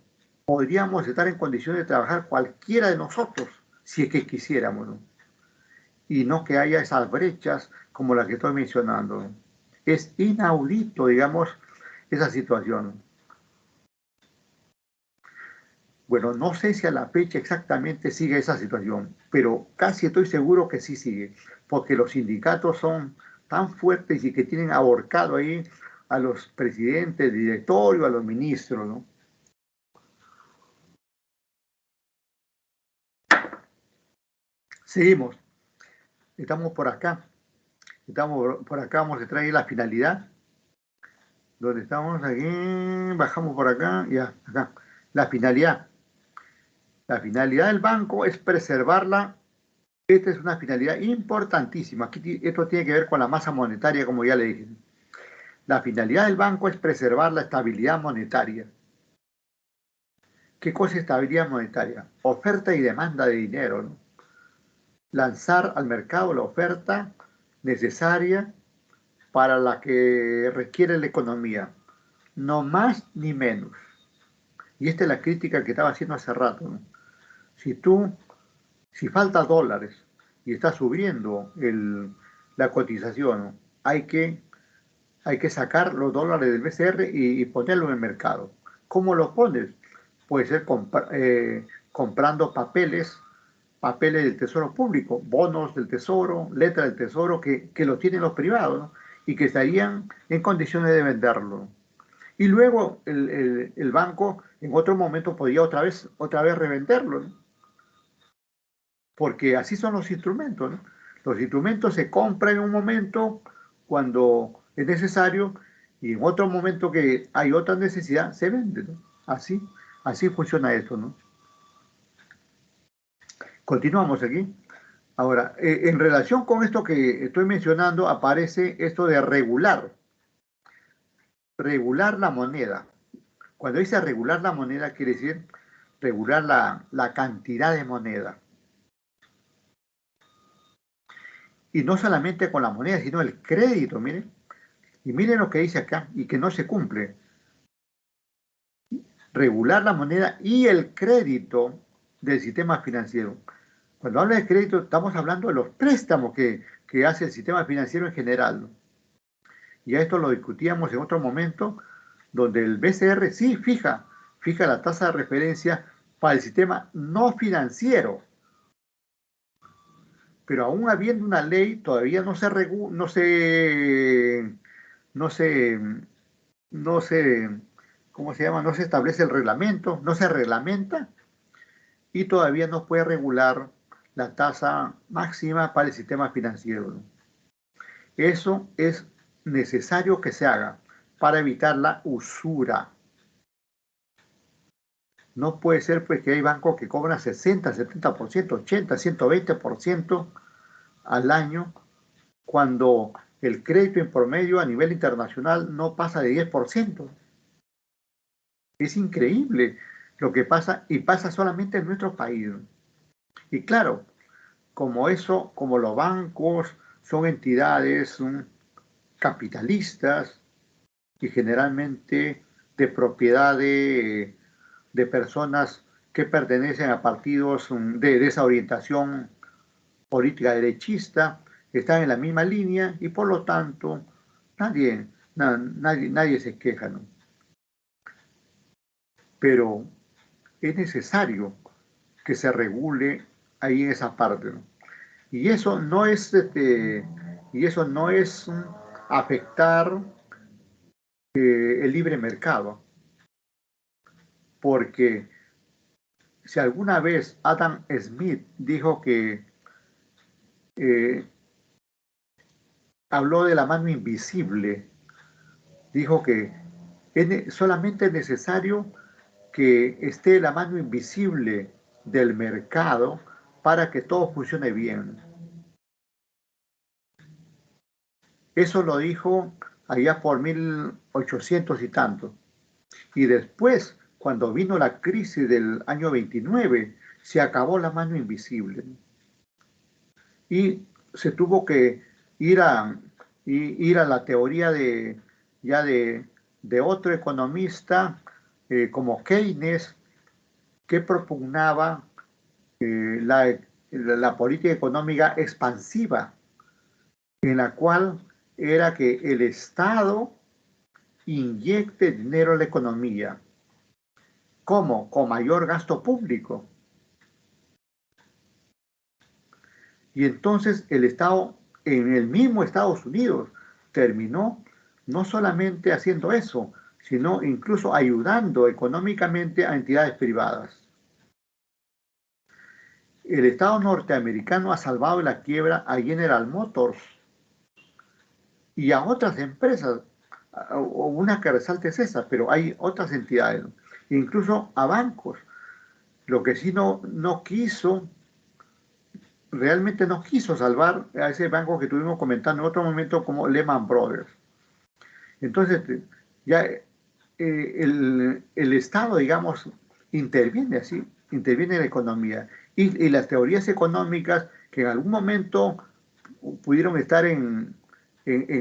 podríamos estar en condiciones de trabajar cualquiera de nosotros, si es que quisiéramos, ¿no? Y no que haya esas brechas como las que estoy mencionando, ¿no? Es inaudito, digamos, esa situación. Bueno, no sé si a la fecha exactamente sigue esa situación, pero casi estoy seguro que sí sigue, porque los sindicatos son tan fuertes y que tienen ahorcado ahí a los presidentes, directorio, a los ministros, ¿no? Seguimos, estamos por acá, vamos a traer la finalidad, donde estamos aquí, bajamos por acá, ya, acá, la finalidad. La finalidad del banco es preservarla. Esta es una finalidad importantísima. Aquí esto tiene que ver con la masa monetaria, como ya le dije. La finalidad del banco es preservar la estabilidad monetaria. ¿Qué cosa es estabilidad monetaria? Oferta y demanda de dinero, ¿no? Lanzar al mercado la oferta necesaria para la que requiere la economía. No más ni menos. Y esta es la crítica que estaba haciendo hace rato, ¿no? Si si falta dólares y está subiendo la cotización, ¿no? Hay que sacar los dólares del BCR y ponerlo en el mercado. ¿Cómo lo pones? Puede ser comprando papeles del Tesoro Público, bonos del Tesoro, letras del Tesoro que lo tienen los privados, ¿no? Y que estarían en condiciones de venderlo. Y luego el banco en otro momento podría otra vez revenderlo, ¿no? Porque así son los instrumentos, ¿no? Los instrumentos se compran en un momento cuando es necesario y en otro momento que hay otra necesidad se vende, ¿no? Así funciona esto, ¿no? Continuamos aquí. Ahora, en relación con esto que estoy mencionando, aparece esto de regular la moneda. Cuando dice regular la moneda, quiere decir regular la cantidad de moneda. Y no solamente con la moneda, sino el crédito, miren. Y miren lo que dice acá, y que no se cumple. Regular la moneda y el crédito del sistema financiero. Cuando habla de crédito, estamos hablando de los préstamos que hace el sistema financiero en general, ¿no? Y a esto lo discutíamos en otro momento, donde el BCR sí fija la tasa de referencia para el sistema no financiero, pero aún habiendo una ley, todavía no se, ¿cómo se llama? No se establece el reglamento, no se reglamenta y todavía no puede regular la tasa máxima para el sistema financiero, ¿no? Eso es necesario que se haga para evitar la usura. No puede ser pues que hay bancos que cobran 60, 70%, 80, 120% al año cuando el crédito en promedio a nivel internacional no pasa de 10%. Es increíble lo que pasa y pasa solamente en nuestro país. Y claro, como los bancos son entidades capitalistas y generalmente de propiedad de personas que pertenecen a partidos de esa orientación política derechista, están en la misma línea y por lo tanto nadie se queja, ¿no? Pero es necesario que se regule ahí en esa parte, ¿no? Y eso no es, afectar el libre mercado, porque si alguna vez Adam Smith dijo que eh, habló de la mano invisible, dijo que solamente es necesario que esté la mano invisible del mercado para que todo funcione bien. Eso lo dijo allá por 1800 y tanto. Y después, cuando vino la crisis del año 29, se acabó la mano invisible. Y se tuvo que ir a la teoría de otro economista como Keynes, que propugnaba la política económica expansiva, en la cual era que el Estado inyecte dinero a la economía. ¿Cómo? Con mayor gasto público. Y entonces el Estado, en el mismo Estados Unidos, terminó no solamente haciendo eso, sino incluso ayudando económicamente a entidades privadas. El Estado norteamericano ha salvado de la quiebra a General Motors y a otras empresas. Una que resalte es esa, pero hay otras entidades, ¿no? Incluso a bancos. Lo que sí no quiso, realmente no quiso salvar a ese banco que tuvimos comentando en otro momento como Lehman Brothers. Entonces, ya el Estado, digamos, interviene en la economía. Y las teorías económicas que en algún momento pudieron estar en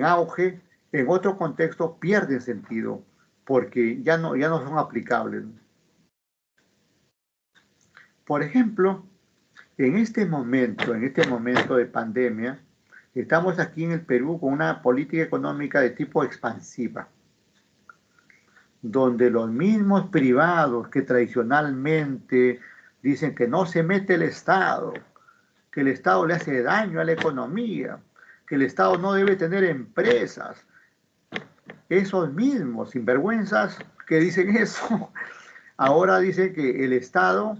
auge, en otro contexto pierden sentido, porque ya no son aplicables. Por ejemplo, en este momento de pandemia, estamos aquí en el Perú con una política económica de tipo expansiva, donde los mismos privados que tradicionalmente dicen que no se mete el Estado, que el Estado le hace daño a la economía, que el Estado no debe tener empresas, esos mismos sinvergüenzas que dicen eso, ahora dicen que el Estado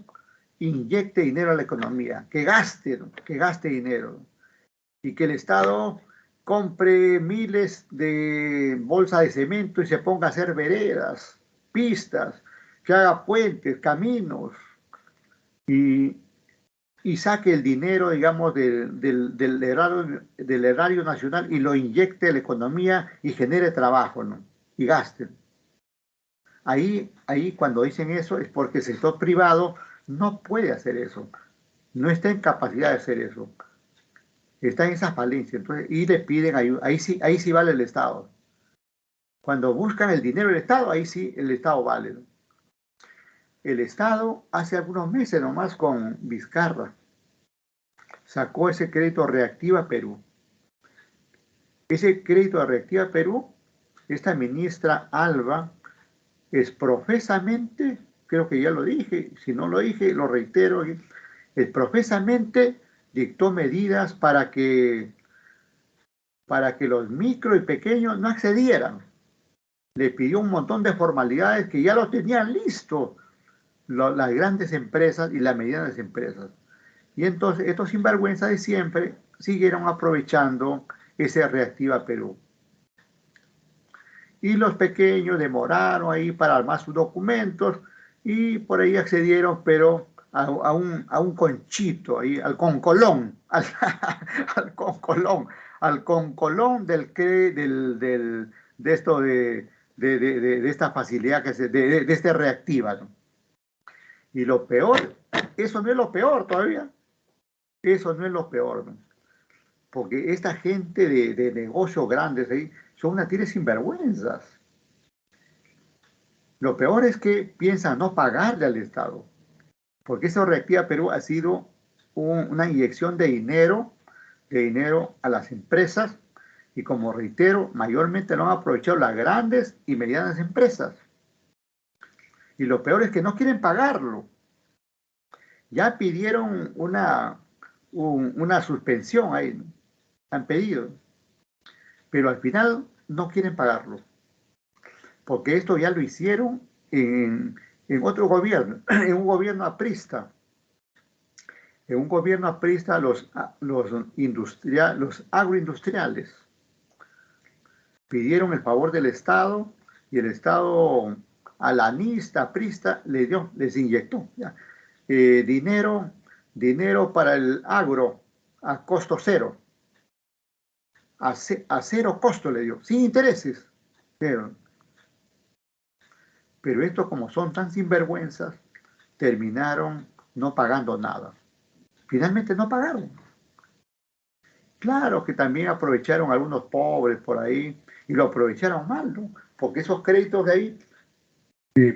inyecte dinero a la economía, que gaste dinero, y que el Estado compre miles de bolsas de cemento y se ponga a hacer veredas, pistas, que haga puentes, caminos, y, y saque el dinero, digamos, del erario nacional y lo inyecte a la economía y genere trabajo, ¿no? Y gaste. Ahí cuando dicen eso es porque el sector privado no puede hacer eso, no está en capacidad de hacer eso, está en esa falencia, entonces, y le piden ayuda, ahí sí vale el Estado. Cuando buscan el dinero del Estado, ahí sí el Estado vale, ¿no? El Estado hace algunos meses nomás con Vizcarra sacó ese crédito Reactiva Perú, Ese crédito de Reactiva Perú, esta ministra Alba, es profesamente, creo que ya lo dije, si no lo dije, lo reitero, es profesamente dictó medidas para que los micro y pequeños no accedieran. Le pidió un montón de formalidades que ya lo tenían listo las grandes empresas y las medianas empresas. Y entonces estos sinvergüenzas de siempre siguieron aprovechando ese Reactiva Perú. Y los pequeños demoraron ahí para armar sus documentos y por ahí accedieron, pero a un conchito, ahí, al concolón, al concolón, al concolón de esto de esta facilidad de este Reactiva, ¿no? Y lo peor, eso no es lo peor todavía, eso no es lo peor, ¿no? Porque esta gente de negocios grandes ahí son una tira de sinvergüenzas. Lo peor es que piensan no pagarle al Estado, porque eso Reactiva Perú ha sido una inyección de dinero a las empresas y como reitero, mayormente lo han aprovechado las grandes y medianas empresas. Y lo peor es que no quieren pagarlo. Ya pidieron una suspensión ahí, ¿no? Han pedido, pero al final no quieren pagarlo, porque esto ya lo hicieron en otro gobierno, en un gobierno aprista. En un gobierno aprista los agroindustriales pidieron el favor del Estado y el Estado alanista, aprista, les inyectó ya, dinero para el agro a costo cero. A cero costo le dio, sin intereses. Pero estos, como son tan sinvergüenzas, terminaron no pagando nada. Finalmente no pagaron. Claro que también aprovecharon algunos pobres por ahí y lo aprovecharon mal, ¿no? Porque esos créditos de ahí,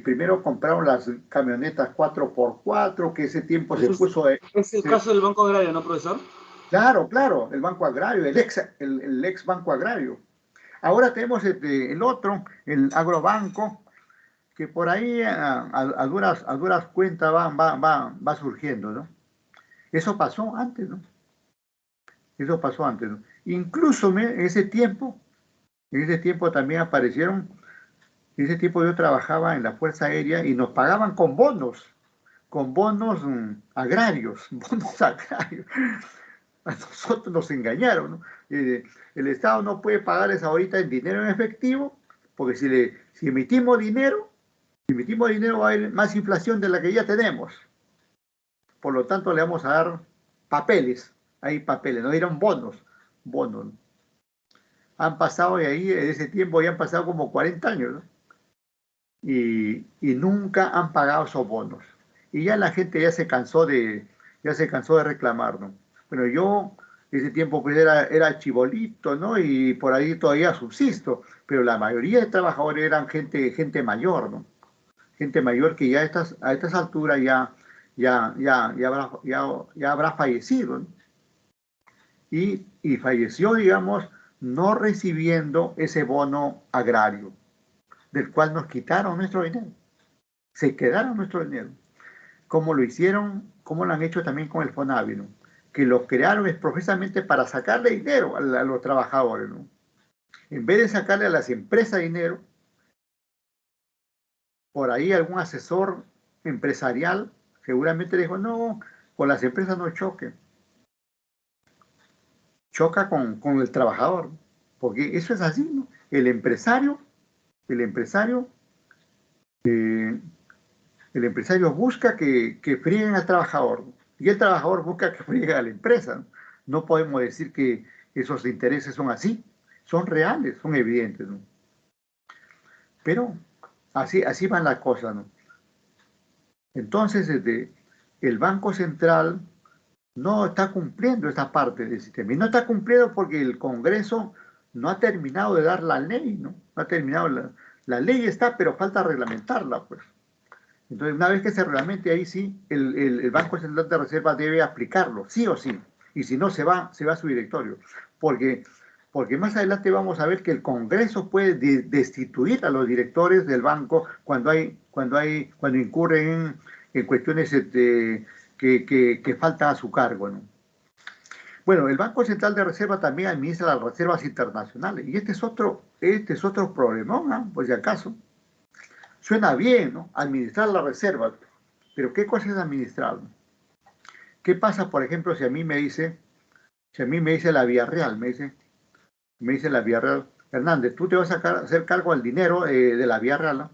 primero compraron las camionetas 4x4, que ese tiempo se puso... Es el caso del Banco Agrario, ¿no, profesor? Claro, claro, el Banco Agrario, el ex Banco Agrario. Ahora tenemos el otro, el Agrobanco, que por ahí a duras cuentas va surgiendo, ¿no? Eso pasó antes, ¿no? Eso pasó antes, ¿no? Incluso en ese tiempo también aparecieron, en ese tiempo yo trabajaba en la Fuerza Aérea y nos pagaban con bonos agrarios, bonos agrarios. A nosotros nos engañaron, ¿no? El Estado no puede pagarles ahorita en dinero en efectivo, porque si emitimos dinero va a haber más inflación de la que ya tenemos. Por lo tanto, le vamos a dar papeles, nos dieron bonos. Han pasado, y ahí en ese tiempo ya han pasado como 40 años, ¿no? Y nunca han pagado esos bonos. Y ya la gente ya se cansó de reclamar, ¿no? Bueno, yo ese tiempo pues era chibolito, ¿no? Y por ahí todavía subsisto, pero la mayoría de trabajadores eran gente mayor, ¿no? Gente mayor que ya a estas alturas ya habrá fallecido, ¿no? Y falleció, digamos, no recibiendo ese bono agrario, del cual nos quitaron nuestro dinero. Se quedaron nuestro dinero. Como lo hicieron, como lo han hecho también con el FONAVI, ¿no? Que lo crearon es precisamente para sacarle dinero a los trabajadores, ¿no? En vez de sacarle a las empresas dinero, por ahí algún asesor empresarial seguramente le dijo, no, con las empresas no choque. Choca con el trabajador, porque eso es así, ¿no? El empresario busca que frieguen al trabajador, ¿no? Y el trabajador busca que frieguen a la empresa, ¿no? No podemos decir que esos intereses son así, son reales, son evidentes, ¿no? Pero así van las cosas, ¿no? Entonces, el Banco Central no está cumpliendo esa parte del sistema. Y no está cumpliendo porque el Congreso no ha terminado de dar la ley, ¿no? No ha terminado la ley está, pero falta reglamentarla, pues. Entonces, una vez que se reglamente, ahí sí, el Banco Central de Reserva debe aplicarlo, sí o sí. Y si no, se va a su directorio. Porque porque más adelante vamos a ver que el Congreso puede destituir a los directores del banco cuando incurren en cuestiones que faltan a su cargo, ¿no? Bueno, el Banco Central de Reserva también administra las reservas internacionales, y este es otro problemón, ¿no? Por si acaso. Suena bien, ¿no? Administrar las reservas, pero ¿qué cosa es administrar? ¿Qué pasa, por ejemplo, si a mí me dice la Villarreal, me dice la Villarreal, Hernández, tú te vas a hacer cargo del dinero de la Villarreal, ¿no?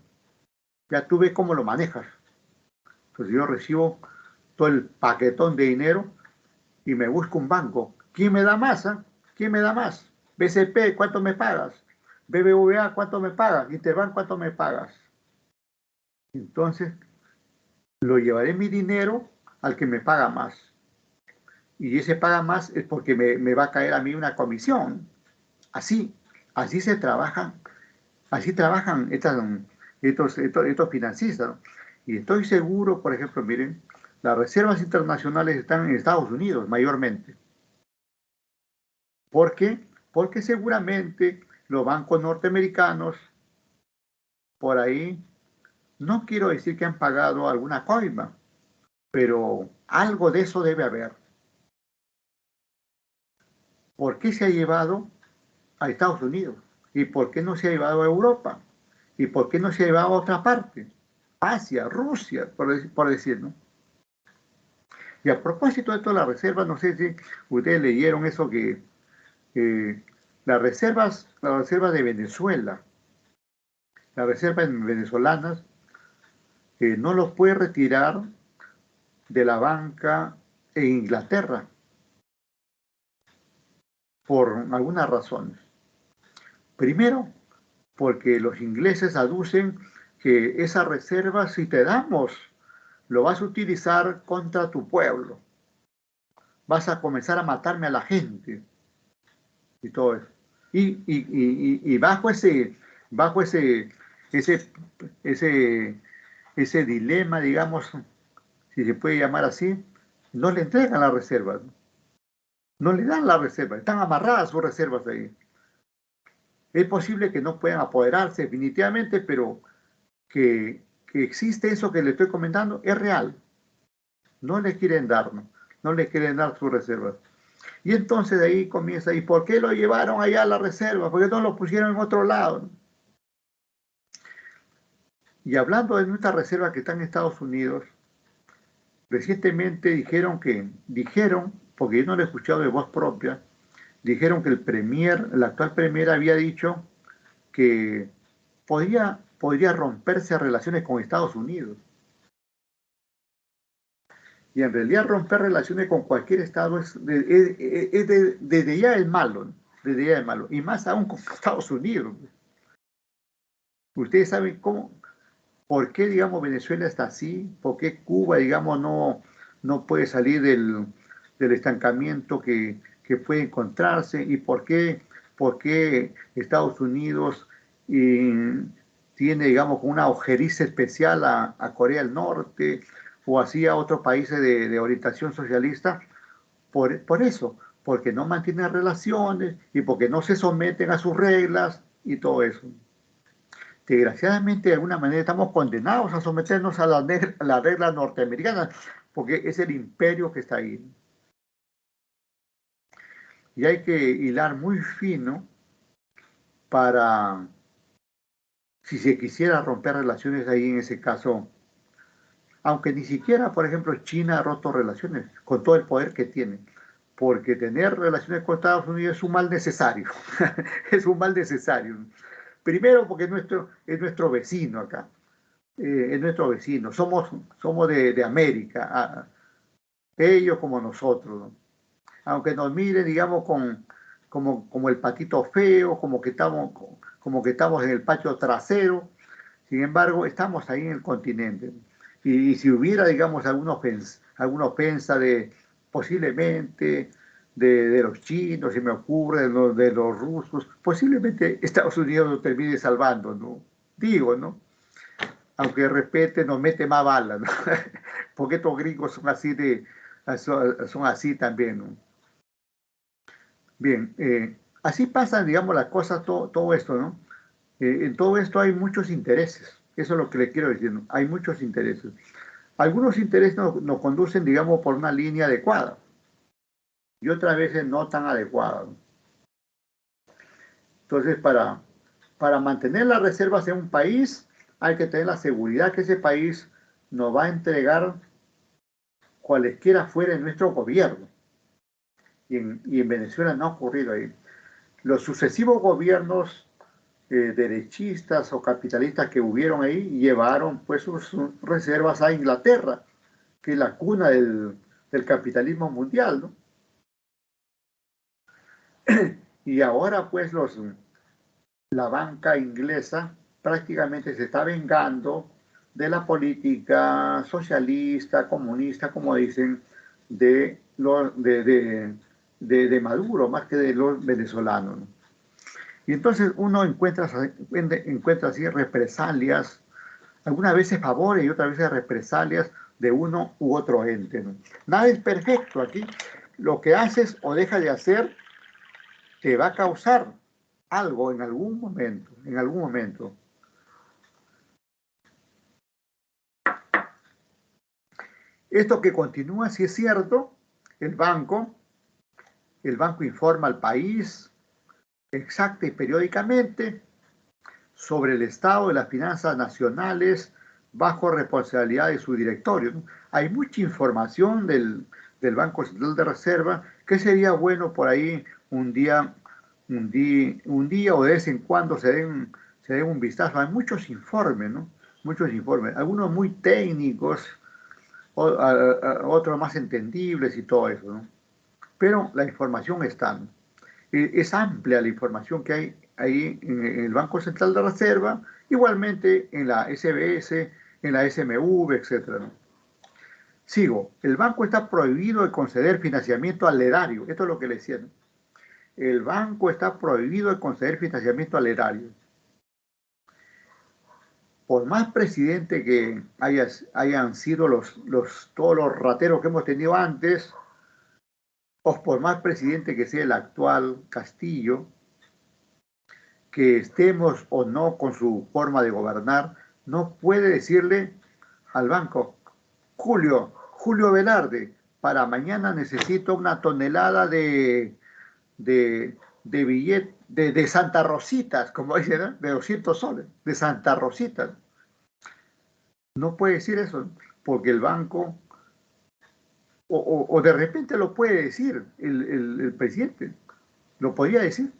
Ya tú ves cómo lo manejas. Entonces yo recibo todo el paquetón de dinero y me busco un banco. ¿Quién me da más? ¿Quién me da más? BCP, ¿cuánto me pagas? BBVA, ¿cuánto me pagas? Interbank, ¿cuánto me pagas? Entonces, lo llevaré mi dinero al que me paga más. Y ese paga más es porque me va a caer a mí una comisión. Así se trabajan, así trabajan estos financistas, ¿no? Y estoy seguro, por ejemplo, miren, las reservas internacionales están en Estados Unidos mayormente. ¿Por qué? Porque seguramente los bancos norteamericanos, por ahí, no quiero decir que han pagado alguna coima, pero algo de eso debe haber. ¿Por qué se ha llevado a Estados Unidos? ¿Y por qué no se ha llevado a Europa? ¿Y por qué no se ha llevado a otra parte? Asia, Rusia, por decir, ¿no? Y a propósito de todas las reservas, no sé si ustedes leyeron eso que las reservas de Venezuela, las reservas venezolanas, no los puede retirar de la banca en Inglaterra por algunas razones. Primero, porque los ingleses aducen que esa reserva, si te damos, lo vas a utilizar contra tu pueblo. Vas a comenzar a matarme a la gente y todo eso. Y bajo ese dilema, digamos, si se puede llamar así, no le entregan las reservas, no le dan las reservas, están amarradas sus reservas ahí. Es posible que no puedan apoderarse definitivamente, pero que existe eso que le estoy comentando es real. No le quieren dar, no le quieren dar sus reservas. Y entonces de ahí comienza, ¿y por qué lo llevaron allá a la reserva? ¿Por qué no lo pusieron en otro lado? Y hablando de nuestra reserva que está en Estados Unidos, recientemente dijeron, porque yo no lo he escuchado de voz propia, dijeron que el actual premier había dicho que podría romperse relaciones con Estados Unidos. Y en realidad romper relaciones con cualquier Estado desde ya es malo, ¿no? Desde ya es malo. Y más aún con Estados Unidos. Ustedes saben por qué, digamos, Venezuela está así, por qué Cuba, digamos, no puede salir del estancamiento que puede encontrarse, y por qué Estados Unidos tiene, digamos, una ojeriza especial a Corea del Norte, o así a otros países de orientación socialista, por eso, porque no mantienen relaciones y porque no se someten a sus reglas y todo eso. Desgraciadamente, de alguna manera, estamos condenados a someternos a las reglas norteamericanas, porque es el imperio que está ahí. Y hay que hilar muy fino para, si se quisiera romper relaciones ahí en ese caso, aunque ni siquiera, por ejemplo, China ha roto relaciones con todo el poder que tiene, porque tener relaciones con Estados Unidos es un mal necesario, es un mal necesario. Primero porque es nuestro vecino acá, es nuestro vecino, somos de América, ellos como nosotros, ¿no? Aunque nos miren, digamos, como el patito feo, como que estamos en el patio trasero, sin embargo, estamos ahí en el continente. Y si hubiera, digamos, alguna ofensa posiblemente de los chinos, se me ocurre, de los rusos, posiblemente Estados Unidos lo termine salvando, ¿no? Digo, ¿no? Aunque respete, nos mete más balas, ¿no? Porque estos gringos son así también, ¿no? Bien, así pasan, digamos, las cosas, todo esto, ¿no? En todo esto hay muchos intereses. Eso es lo que le quiero decir, ¿no? Hay muchos intereses. Algunos intereses nos conducen, digamos, por una línea adecuada y otras veces no tan adecuada, ¿no? Entonces, para mantener las reservas en un país, hay que tener la seguridad que ese país nos va a entregar cualesquiera fuera nuestro gobierno. Y en Venezuela no ha ocurrido ahí. Los sucesivos gobiernos derechistas o capitalistas que hubieron ahí llevaron pues sus reservas a Inglaterra, que es la cuna del capitalismo mundial, ¿no? Y ahora pues la banca inglesa prácticamente se está vengando de la política socialista, comunista, como dicen, de Maduro, más que de los venezolanos, ¿no? Y entonces uno encuentra así represalias, algunas veces favores y otras veces represalias de uno u otro ente, ¿no? Nada es perfecto aquí. Lo que haces o dejas de hacer te va a causar algo en algún momento, en algún momento. Esto que continúa, si es cierto, el banco, el banco informa al país exacta y periódicamente sobre el estado de las finanzas nacionales bajo responsabilidad de su directorio, ¿no? Hay mucha información del Banco Central de Reserva que sería bueno por ahí un día o de vez en cuando se den un vistazo. Hay muchos informes, ¿no? Muchos informes, algunos muy técnicos, otros más entendibles y todo eso, ¿no? Pero la información está, ¿no? Es amplia la información que hay ahí en el Banco Central de Reserva, igualmente en la SBS, en la SMV, etcétera, ¿no? Sigo, el banco está prohibido de conceder financiamiento al erario, esto es lo que le decía, ¿no? El banco está prohibido de conceder financiamiento al erario. Por más presidente que hayan sido todos los rateros que hemos tenido antes, o por más presidente que sea el actual Castillo, que estemos o no con su forma de gobernar, no puede decirle al banco, Julio Velarde, para mañana necesito una tonelada de billete, de Santa Rositas, como dicen, ¿no? De 200 soles, de Santa Rositas. No puede decir eso, porque el banco, o de repente lo puede decir el presidente, lo podría decir,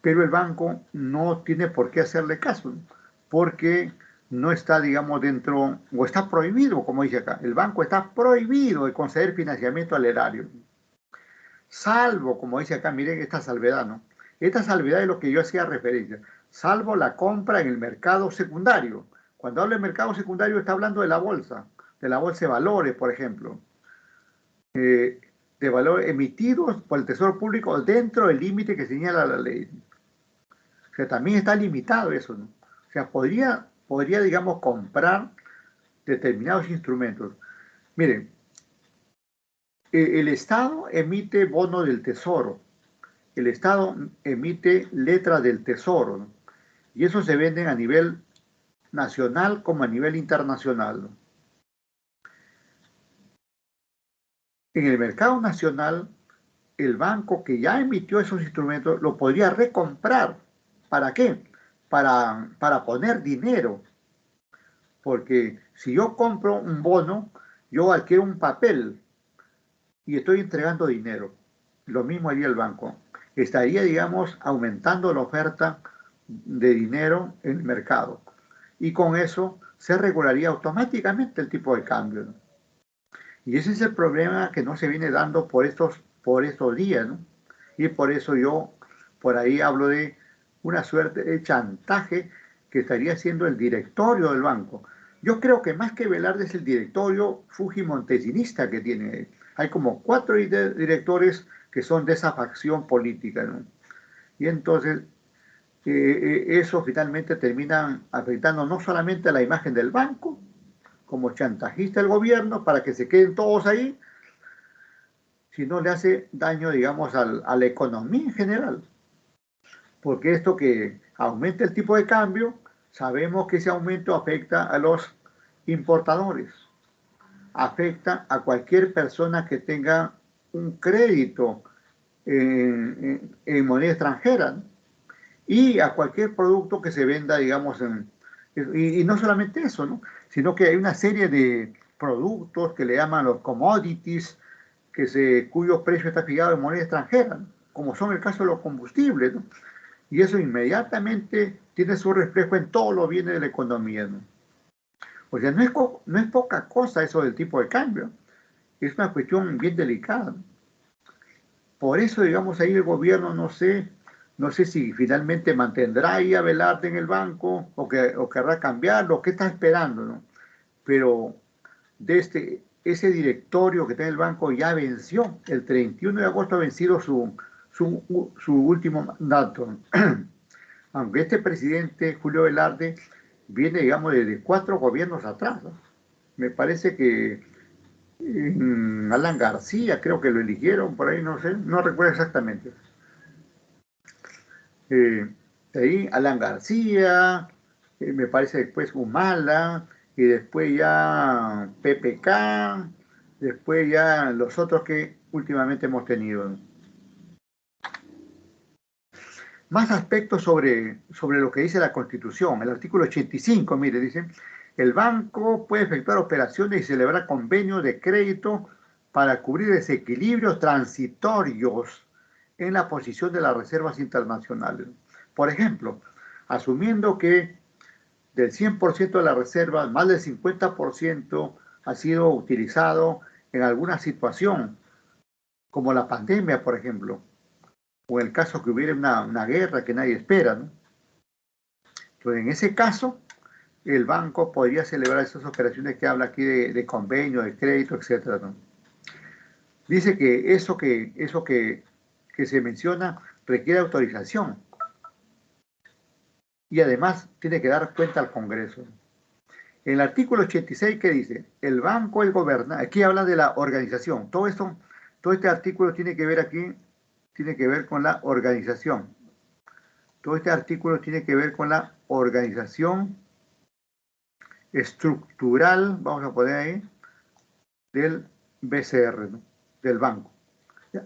pero el banco no tiene por qué hacerle caso, porque no está, digamos, dentro, o está prohibido, como dice acá, el banco está prohibido de conceder financiamiento al erario, salvo, como dice acá, miren esta salvedad, ¿no? Esta salvedad es lo que yo hacía referencia, salvo la compra en el mercado secundario. Cuando hablo de mercado secundario está hablando de la bolsa de valores, por ejemplo, de valores emitidos por el Tesoro Público dentro del límite que señala la ley. O sea, también está limitado eso, ¿no? O sea, podría, digamos, comprar determinados instrumentos. Miren, el Estado emite bono del Tesoro, el Estado emite letras del Tesoro, ¿no? Y eso se venden a nivel nacional como a nivel internacional, ¿no? En el mercado nacional, el banco que ya emitió esos instrumentos lo podría recomprar. ¿Para qué? Para poner dinero. Porque si yo compro un bono, yo adquiero un papel y estoy entregando dinero. Lo mismo haría el banco. Estaría, digamos, aumentando la oferta de dinero en el mercado. Y con eso se regularía automáticamente el tipo de cambio, ¿no? Y ese es el problema que no se viene dando por estos días, ¿no? Y por eso yo por ahí hablo de una suerte de chantaje que estaría haciendo el directorio del banco. Yo creo que más que Velarde es el directorio fujimontesinista que tiene. Hay como 4 directores que son de esa facción política, ¿no? Y entonces eso finalmente termina afectando no solamente a la imagen del banco, como chantajista del gobierno para que se queden todos ahí, sino le hace daño, digamos, a la economía en general. porque esto que aumenta el tipo de cambio, sabemos que ese aumento afecta a los importadores, afecta a cualquier persona que tenga un crédito en moneda extranjera, ¿no? Y a cualquier producto que se venda, digamos, y no solamente eso, ¿no? Sino que hay una serie de productos que le llaman los commodities, cuyo precio está fijado en moneda extranjera, ¿no? Como son el caso de los combustibles, ¿no? Y eso inmediatamente tiene su reflejo en todos los bienes de la economía, ¿no? O sea, no es poca cosa eso del tipo de cambio, es una cuestión bien delicada, ¿no? Por eso, digamos, ahí el gobierno, no sé si finalmente mantendrá ahí a Velarde en el banco o querrá cambiarlo, qué está esperando, ¿no? Pero ese directorio que está en el banco ya venció, el 31 de agosto ha vencido su último mandato. Aunque este presidente, Julio Velarde, viene, digamos, de 4 gobiernos atrás, ¿no? Me parece que Alan García, creo que lo eligieron por ahí, no sé, no recuerdo exactamente. Eh, de ahí Alan García, me parece después Humala, y después ya PPK, después ya los otros que últimamente hemos tenido. Más aspectos sobre lo que dice la Constitución. El artículo 85, mire, dice, el banco puede efectuar operaciones y celebrar convenios de crédito para cubrir desequilibrios transitorios en la posición de las reservas internacionales. Por ejemplo, asumiendo que del 100% de las reservas, más del 50% ha sido utilizado en alguna situación, como la pandemia, por ejemplo, o en el caso que hubiera una guerra que nadie espera, ¿no? Entonces, en ese caso, el banco podría celebrar esas operaciones que habla aquí de convenio, de crédito, etcétera, ¿no? Dice que que se menciona requiere autorización y además tiene que dar cuenta al Congreso. En el artículo 86, ¿qué dice? El banco es gobernado. Aquí habla de la organización. Todo este artículo tiene que ver aquí, tiene que ver con la organización. Todo este artículo tiene que ver con la organización estructural, vamos a poner ahí, del BCR, ¿no? Del banco. ¿Ya?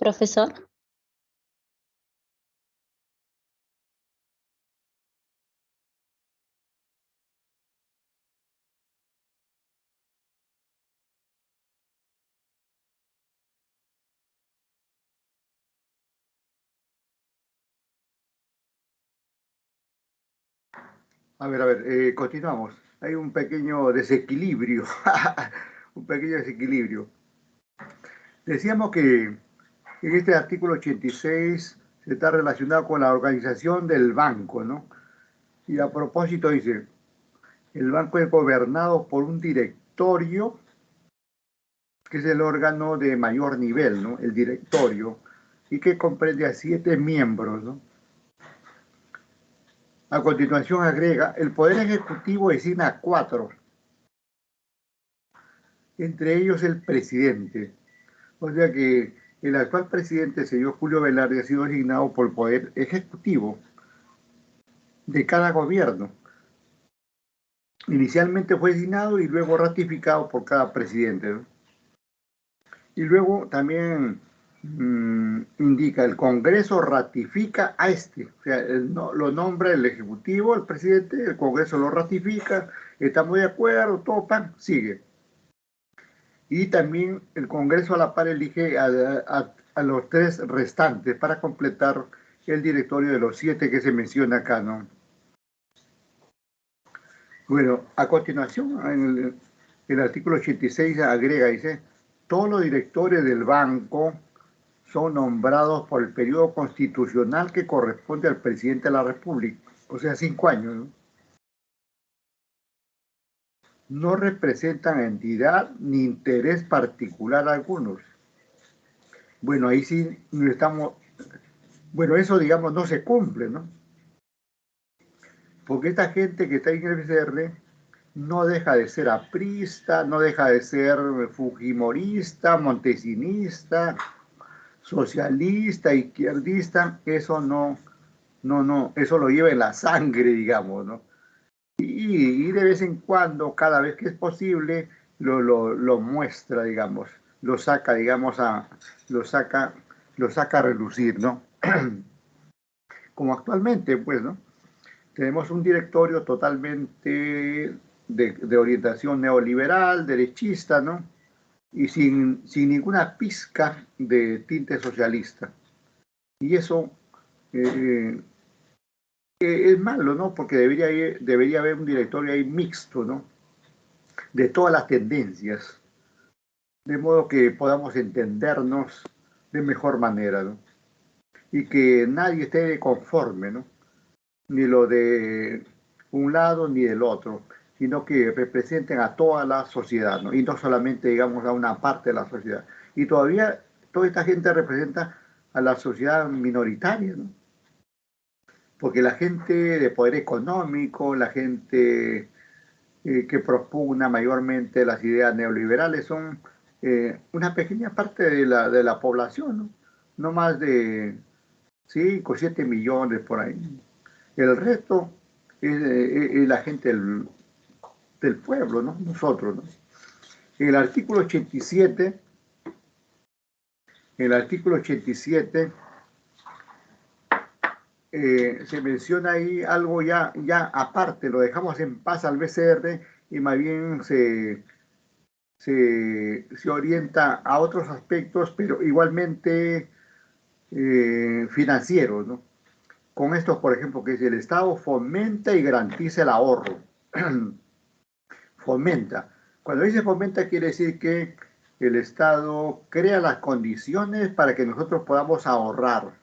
Profesor. A ver, continuamos. Hay un pequeño desequilibrio, un pequeño desequilibrio. Decíamos que en este artículo 86 se está relacionado con la organización del banco, ¿no? Y a propósito dice, el banco es gobernado por un directorio, que es el órgano de mayor nivel, ¿no? El directorio, y que comprende a 7 miembros, ¿no? A continuación agrega, el Poder Ejecutivo designa a 4, entre ellos el presidente. O sea que el actual presidente, señor Julio Velarde, ha sido designado por el Poder Ejecutivo de cada gobierno. Inicialmente fue designado y luego ratificado por cada presidente, ¿no? Y luego también indica, el Congreso ratifica a este. O sea, lo nombra el Ejecutivo, el presidente, el Congreso lo ratifica, estamos de acuerdo, todo pan, sigue. Y también el Congreso a la par elige a los 3 restantes para completar el directorio de los 7 que se menciona acá, ¿no? Bueno, a continuación, en el artículo 86 agrega, dice, todos los directores del banco son nombrados por el periodo constitucional que corresponde al presidente de la República, o sea, 5 años, ¿no? No representan entidad ni interés particular algunos. Bueno, ahí sí estamos, bueno, eso digamos no se cumple, ¿no? Porque esta gente que está en el BCR no deja de ser aprista, no deja de ser fujimorista, montesinista, socialista, izquierdista, eso no, eso lo lleva en la sangre, digamos, ¿no? Y de vez en cuando, cada vez que es posible, lo muestra, digamos, lo saca, digamos, lo saca a relucir, ¿no? Como actualmente, pues, ¿no? Tenemos un directorio totalmente de orientación neoliberal, derechista, ¿no? Y sin ninguna pizca de tinte socialista. Y eso es malo, ¿no? Porque debería haber un directorio ahí mixto, ¿no? De todas las tendencias, de modo que podamos entendernos de mejor manera, ¿no? Y que nadie esté conforme, ¿no? Ni lo de un lado ni del otro, sino que representen a toda la sociedad, ¿no? Y no solamente, digamos, a una parte de la sociedad. Y todavía toda esta gente representa a la sociedad minoritaria, ¿no? Porque la gente de poder económico, la gente que propugna mayormente las ideas neoliberales son una pequeña parte de la población, ¿no? No más de 5 o 7 millones por ahí. El resto es la gente del pueblo, ¿no? Nosotros, ¿no? En el artículo 87, se menciona ahí algo ya aparte, lo dejamos en paz al BCR y más bien se orienta a otros aspectos, pero igualmente financieros, ¿no? Con estos, por ejemplo, que es el Estado fomenta y garantiza el ahorro. Fomenta. Cuando dice fomenta quiere decir que el Estado crea las condiciones para que nosotros podamos ahorrar.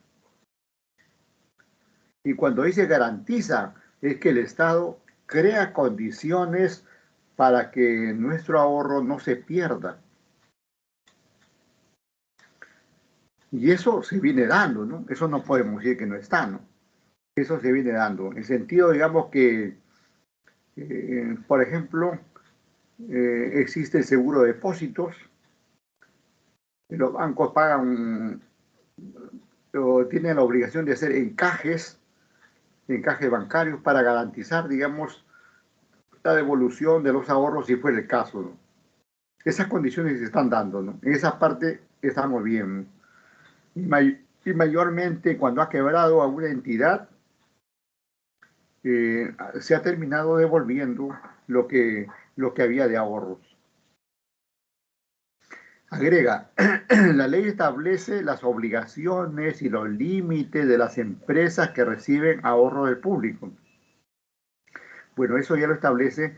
Y cuando dice garantiza, es que el Estado crea condiciones para que nuestro ahorro no se pierda. Y eso se viene dando, ¿no? Eso no podemos decir que no está, ¿no? Eso se viene dando. En el sentido, digamos que, por ejemplo, existe el seguro de depósitos. Los bancos pagan o tienen la obligación de hacer encajes bancarios para garantizar, digamos, la devolución de los ahorros si fuera el caso, ¿no? Esas condiciones se están dando, ¿no? En esa parte estamos bien, ¿no? y mayormente cuando ha quebrado a una entidad, se ha terminado devolviendo lo que había de ahorros. Agrega, la ley establece las obligaciones y los límites de las empresas que reciben ahorro del público. Bueno, eso ya lo establece,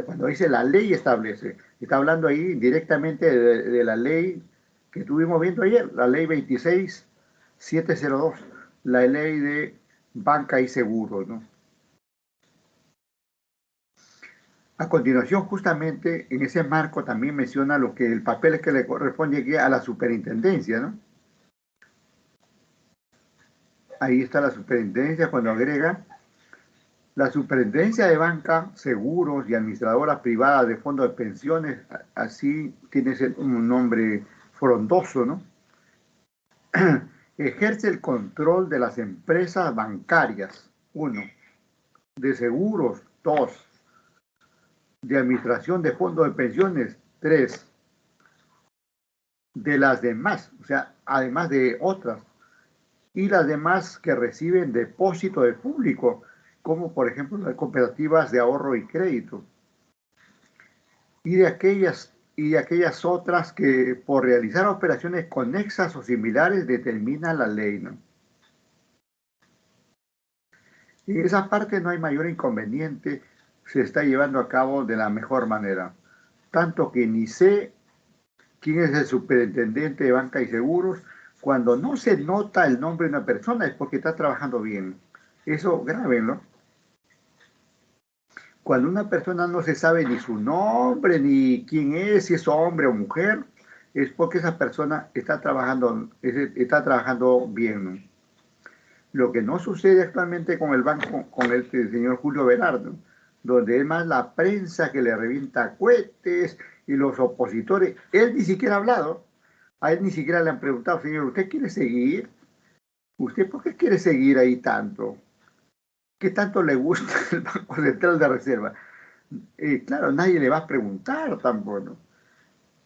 cuando dice la ley establece, está hablando ahí directamente de la ley que estuvimos viendo ayer, la ley 26702, la ley de banca y seguros, ¿no? A continuación, justamente en ese marco también menciona lo que el papel que le corresponde aquí a la superintendencia, ¿no? Ahí está la superintendencia cuando agrega la superintendencia de banca, seguros y administradoras privadas de fondos de pensiones, así tiene un nombre frondoso, ¿no? Ejerce el control de las empresas bancarias, 1, de seguros, 2, de administración de fondos de pensiones, 3, de las demás, o sea, además de otras, y las demás que reciben depósito del público, como por ejemplo las cooperativas de ahorro y crédito, y de aquellas otras que por realizar operaciones conexas o similares determina la ley, ¿no? En esa parte no hay mayor inconveniente, se está llevando a cabo de la mejor manera, tanto que ni sé quién es el superintendente de banca y seguros. Cuando no se nota el nombre de una persona es porque está trabajando bien. Eso grábenlo. Cuando una persona no se sabe ni su nombre, ni quién es, si es hombre o mujer, es porque esa persona está trabajando bien, ¿no? Lo que no sucede actualmente con el banco, con el señor Julio Velardo, donde es más la prensa que le revienta cohetes y los opositores. Él ni siquiera ha hablado. A él ni siquiera le han preguntado, señor, ¿usted quiere seguir? ¿Usted por qué quiere seguir ahí tanto? ¿Qué tanto le gusta el Banco Central de Reserva? Claro, nadie le va a preguntar tampoco, ¿no?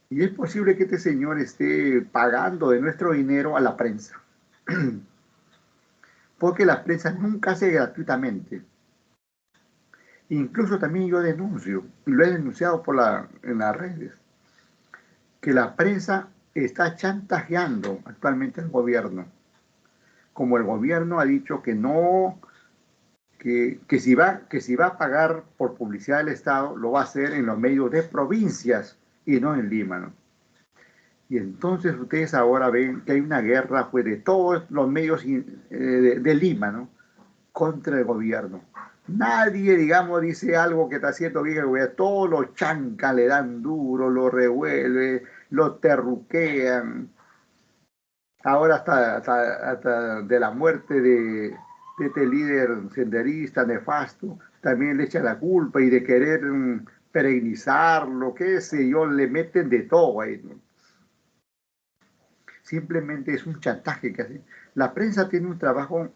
Y es posible que este señor esté pagando de nuestro dinero a la prensa, porque la prensa nunca hace gratuitamente. Incluso también yo denuncio, y lo he denunciado en las redes, que la prensa está chantajeando actualmente al gobierno. Como el gobierno ha dicho que no, que si va a pagar por publicidad del Estado, lo va a hacer en los medios de provincias y no en Lima, ¿no? Y entonces ustedes ahora ven que hay una guerra pues, de todos los medios de Lima, ¿no? Contra el gobierno. Nadie, digamos, dice algo que está haciendo bien el gobierno. Todos lo chancan, le dan duro, lo revuelve, lo terruquean. Ahora hasta de la muerte de este líder senderista nefasto, también le echan la culpa y de querer peregrinarlo, qué sé yo, le meten de todo ahí, ¿no? Simplemente es un chantaje que hace. La prensa tiene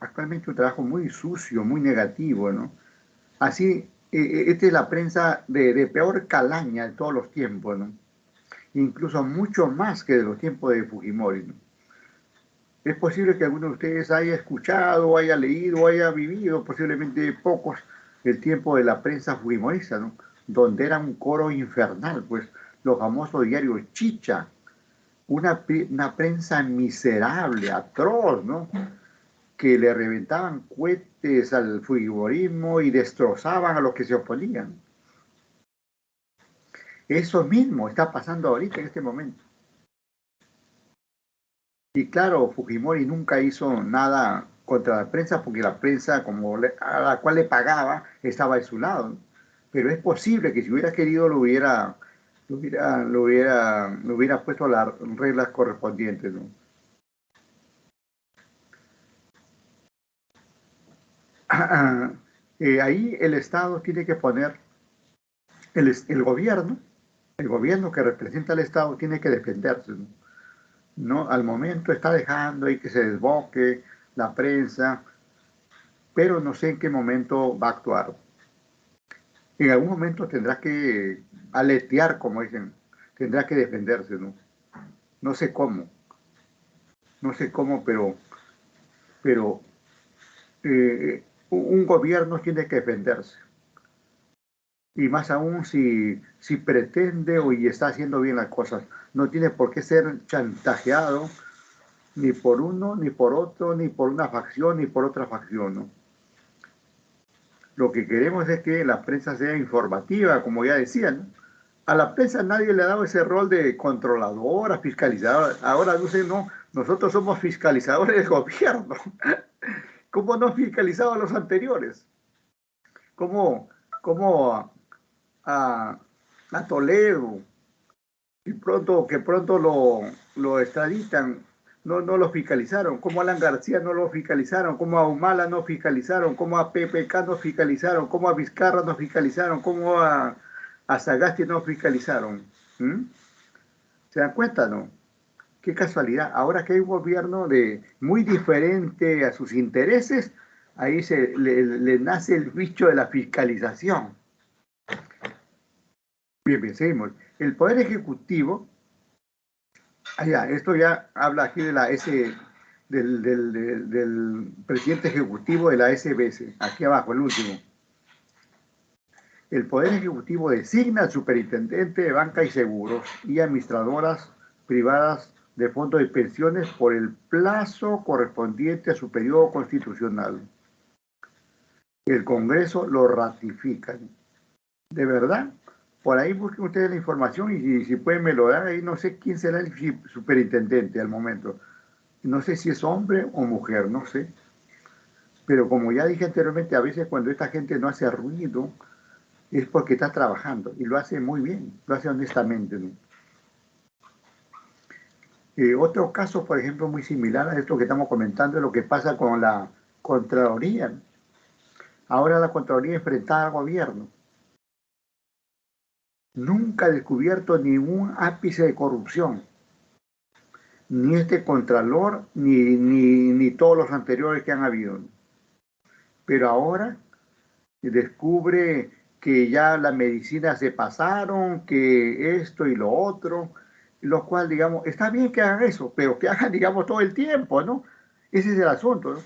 actualmente un trabajo muy sucio, muy negativo, ¿no? Así, esta es la prensa de peor calaña de todos los tiempos, ¿no? Incluso mucho más que de los tiempos de Fujimori, ¿no? Es posible que alguno de ustedes haya escuchado, haya leído, haya vivido, posiblemente pocos, el tiempo de la prensa fujimorista, ¿no? Donde era un coro infernal, pues los famosos diarios Chicha, una prensa miserable, atroz, ¿no? Que le reventaban cohetes al fujimorismo y destrozaban a los que se oponían. Eso mismo está pasando ahorita en este momento. Y claro, Fujimori nunca hizo nada contra la prensa porque la prensa a la cual le pagaba estaba de su lado, ¿no? Pero es posible que si hubiera querido lo hubiera puesto las reglas correspondientes, ¿no? Ahí el Estado tiene que poner, el gobierno que representa al Estado tiene que defenderse, ¿no? No, al momento está dejando ahí que se desboque la prensa, pero no sé en qué momento va a actuar. En algún momento tendrá que aletear, como dicen, tendrá que defenderse, ¿no? No sé cómo. no sé cómo, pero un gobierno tiene que defenderse. Y más aún si pretende y está haciendo bien las cosas. No tiene por qué ser chantajeado ni por uno, ni por otro, ni por una facción, ni por otra facción, ¿no? Lo que queremos es que la prensa sea informativa, como ya decían, ¿no? A la prensa nadie le ha dado ese rol de controladora, fiscalizadora. Ahora no sé, no, nosotros somos fiscalizadores del gobierno. ¿Cómo no fiscalizado a los anteriores? ¿Cómo, cómo a, a Toledo y que pronto lo extraditan? No lo fiscalizaron, como Alan García no lo fiscalizaron, como a Humala no fiscalizaron, como a PPK no fiscalizaron, como a Vizcarra no fiscalizaron, como a Sagasti no fiscalizaron. ¿Mm? ¿Se dan cuenta, no? Qué casualidad. Ahora que hay un gobierno muy diferente a sus intereses, ahí le nace el bicho de la fiscalización. Bien, pensemos. El Poder Ejecutivo, esto ya habla aquí de la del presidente ejecutivo de la SBS, aquí abajo, el último. El Poder Ejecutivo designa al superintendente de banca y seguros y administradoras privadas de fondos de pensiones por el plazo correspondiente a su periodo constitucional. El Congreso lo ratifica. ¿De verdad? Por ahí busquen ustedes la información y si pueden me lo dan ahí. No sé quién será el superintendente al momento. No sé si es hombre o mujer, no sé. Pero como ya dije anteriormente, a veces cuando esta gente no hace ruido, es porque está trabajando y lo hace muy bien, lo hace honestamente, ¿no? Otro caso, por ejemplo, muy similar a esto que estamos comentando, es lo que pasa con la Contraloría. Ahora la Contraloría enfrentada al gobierno. Nunca ha descubierto ningún ápice de corrupción. Ni este Contralor, ni todos los anteriores que han habido. Pero ahora descubre que ya las medicinas se pasaron, que esto y lo otro, lo cual, digamos, está bien que hagan eso, pero que hagan, digamos, todo el tiempo, ¿no? Ese es el asunto, ¿no?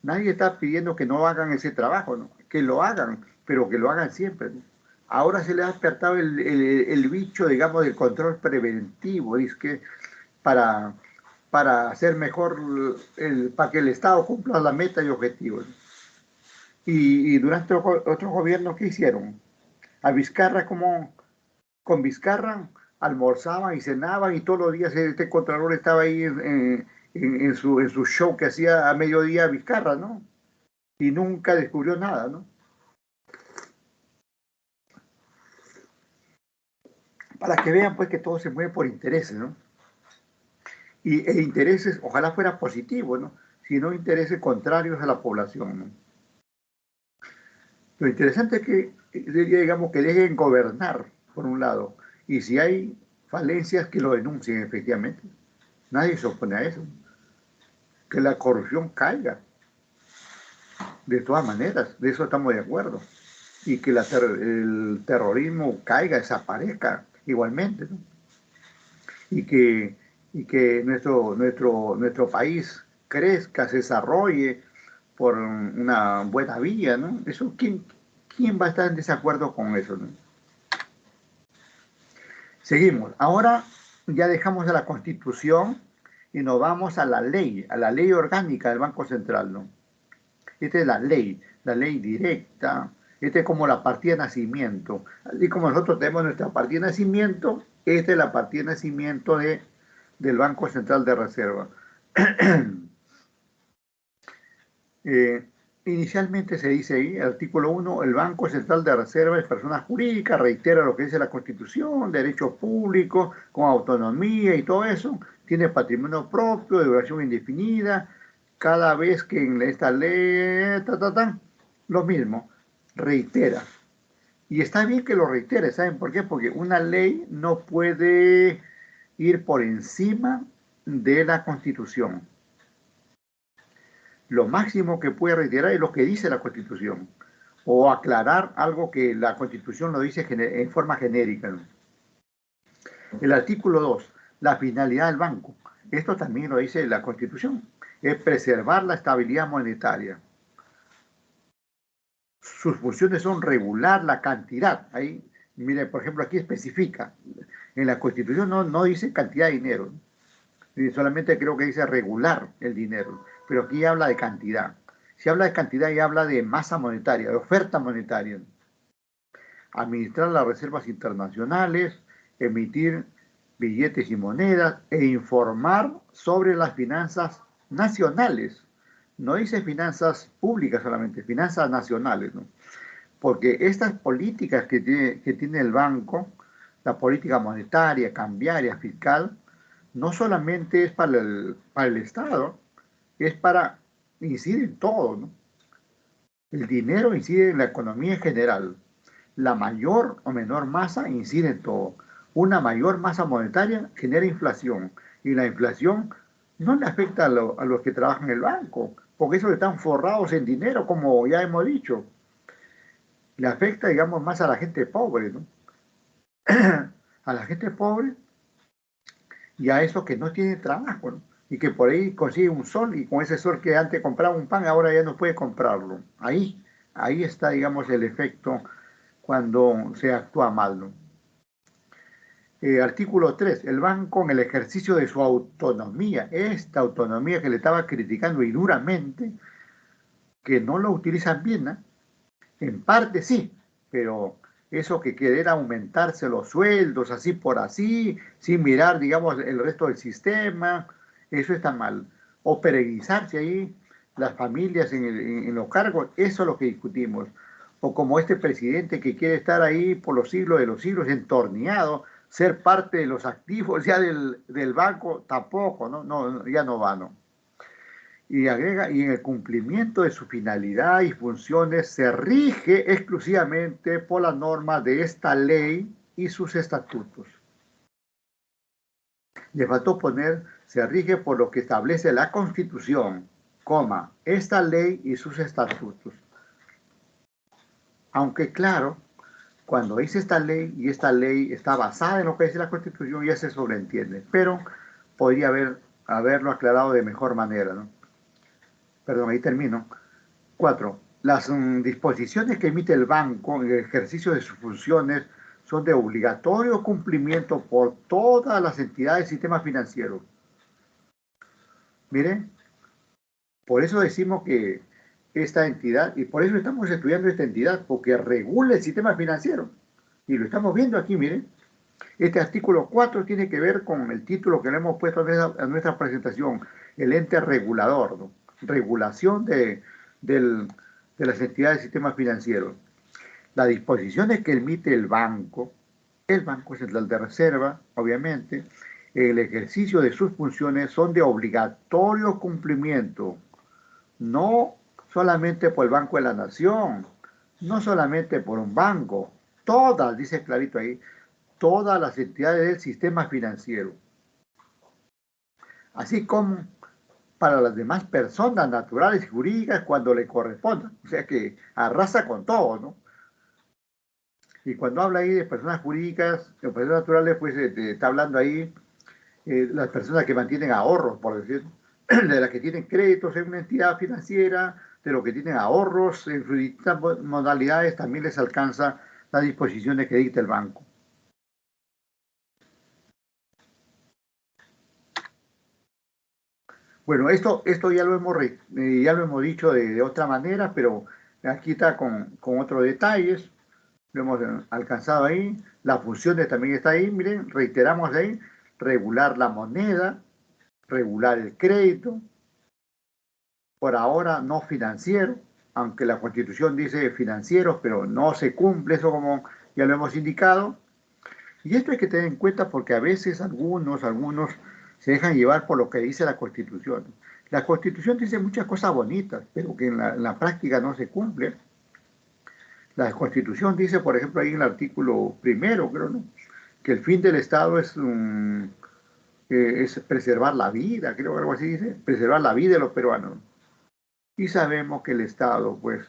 Nadie está pidiendo que no hagan ese trabajo, ¿no? Que lo hagan, pero que lo hagan siempre, ¿no? Ahora se le ha despertado el bicho, digamos, del control preventivo, es que para, para hacer mejor, para que el Estado cumpla la meta y objetivos, ¿no? Y durante otros gobiernos, ¿qué hicieron? A Vizcarra, como con Vizcarra, almorzaban y cenaban y todos los días este Contralor estaba ahí en su show que hacía a mediodía Vizcarra, ¿no? Y nunca descubrió nada, ¿no? Para que vean, pues, que todo se mueve por intereses, ¿no? E intereses, ojalá fuera positivo, ¿no? Sino intereses contrarios a la población, ¿no? Lo interesante es que, digamos, que dejen gobernar, por un lado, y si hay falencias, que lo denuncien efectivamente. Nadie se opone a eso. Que la corrupción caiga, de todas maneras, de eso estamos de acuerdo. Y que el terrorismo caiga, desaparezca igualmente, ¿no? Y que nuestro país crezca, se desarrolle por una buena vía, ¿no? Eso, ¿quién va a estar en desacuerdo con eso, ¿no? Seguimos. Ahora ya dejamos de la Constitución y nos vamos a la ley orgánica del Banco Central, ¿no? Esta es la ley directa. Esta es como la partida de nacimiento. Así como nosotros tenemos nuestra partida de nacimiento, esta es la partida de nacimiento del Banco Central de Reserva. Inicialmente se dice ahí, artículo 1, el Banco Central de Reserva es persona jurídica, reitera lo que dice la Constitución, derechos públicos, con autonomía y todo eso, tiene patrimonio propio, de duración indefinida, cada vez que en esta ley, lo mismo, reitera. Y está bien que lo reitere, ¿saben por qué? Porque una ley no puede ir por encima de la Constitución. Lo máximo que puede reiterar es lo que dice la Constitución, o aclarar algo que la Constitución lo dice en forma genérica, ¿no? El artículo 2. la finalidad del banco. Esto también lo dice la Constitución, es preservar la estabilidad monetaria. Sus funciones son regular la cantidad. Ahí, mire, por ejemplo, aquí especifica. En la Constitución no dice cantidad de dinero, solamente creo que dice regular el dinero, pero aquí habla de cantidad. Si habla de cantidad y habla de masa monetaria, de oferta monetaria. Administrar las reservas internacionales, emitir billetes y monedas e informar sobre las finanzas nacionales. No dice finanzas públicas solamente, finanzas nacionales, ¿no? Porque estas políticas que tiene el banco, la política monetaria, cambiaria, fiscal, no solamente es para el Estado, es para incidir en todo, ¿no? El dinero incide en la economía en general. La mayor o menor masa incide en todo. Una mayor masa monetaria genera inflación y la inflación no le afecta a los que trabajan en el banco, porque esos están forrados en dinero, como ya hemos dicho. Le afecta, digamos, más a la gente pobre, ¿no? A la gente pobre y a esos que no tienen trabajo, ¿no? Y que por ahí consigue un sol y con ese sol que antes compraba un pan, ahora ya no puede comprarlo. Ahí está, digamos, el efecto cuando se actúa mal, ¿no? Artículo 3. El banco en el ejercicio de su autonomía, esta autonomía que le estaba criticando y duramente, que no lo utilizan bien, ¿eh? En parte sí, pero eso que querer aumentarse los sueldos así por así, sin mirar, digamos, el resto del sistema, eso está mal. O perenizarse ahí las familias en los cargos, eso es lo que discutimos. O como este presidente que quiere estar ahí por los siglos de los siglos entorneado, ser parte de los activos ya del banco, tampoco, ¿no? No, ya no va, ¿no? Y agrega, y en el cumplimiento de su finalidad y funciones se rige exclusivamente por las normas de esta ley y sus estatutos. Le faltó poner, se rige por lo que establece la Constitución, coma, esta ley y sus estatutos. Aunque claro, cuando dice esta ley y esta ley está basada en lo que dice la Constitución, ya se sobreentiende, pero podría haberlo aclarado de mejor manera, ¿no? Perdón, ahí termino. 4. Las disposiciones que emite el banco en el ejercicio de sus funciones son de obligatorio cumplimiento por todas las entidades del sistema financiero. Miren, por eso decimos que esta entidad, y por eso estamos estudiando esta entidad, porque regula el sistema financiero. Y lo estamos viendo aquí, miren. Este artículo 4 tiene que ver con el título que le hemos puesto a nuestra presentación, el ente regulador, ¿no? Regulación de las entidades del sistema financiero. Las disposiciones que emite el Banco Central de Reserva, obviamente, el ejercicio de sus funciones son de obligatorio cumplimiento, no solamente por el Banco de la Nación, no solamente por un banco, todas, dice clarito ahí, todas las entidades del sistema financiero, así como para las demás personas naturales y jurídicas cuando le correspondan. O sea que arrasa con todo, ¿no? Y cuando habla ahí de personas jurídicas, de personas naturales, pues está hablando ahí las personas que mantienen ahorros, por decir, de las que tienen créditos en una entidad financiera, de los que tienen ahorros en sus distintas modalidades, también les alcanza las disposiciones que dicta el banco. Bueno, esto ya lo hemos dicho de otra manera, pero aquí está con otros detalles. Lo hemos alcanzado ahí. Las funciones también está ahí, miren, reiteramos ahí, regular la moneda, regular el crédito, por ahora no financiero, aunque la Constitución dice financieros, pero no se cumple eso como ya lo hemos indicado. Y esto hay que tener en cuenta porque a veces algunos se dejan llevar por lo que dice la Constitución. La Constitución dice muchas cosas bonitas, pero que en la práctica no se cumple. La Constitución dice, por ejemplo, ahí en el artículo primero, creo, ¿no?, que el fin del Estado es preservar la vida, creo que algo así dice, preservar la vida de los peruanos. Y sabemos que el Estado, pues,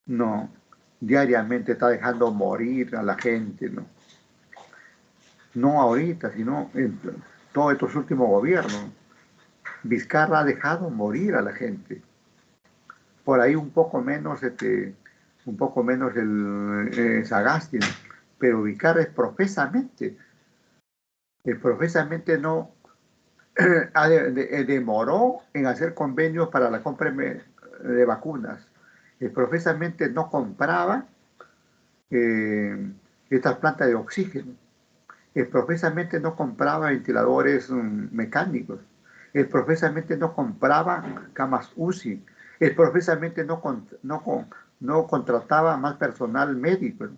no, diariamente está dejando morir a la gente, ¿no? no ahorita, sino en todos estos últimos gobiernos. Vizcarra ha dejado morir a la gente. Por ahí un poco menos el Sagasti, ¿no? Pero Vizcarra es profesamente no demoró en hacer convenios para la compra de vacunas. Profesamente no compraba estas plantas de oxígeno. Profesamente no compraba ventiladores mecánicos. Profesamente no compraba camas UCI. Profesamente no contrataba más personal médico.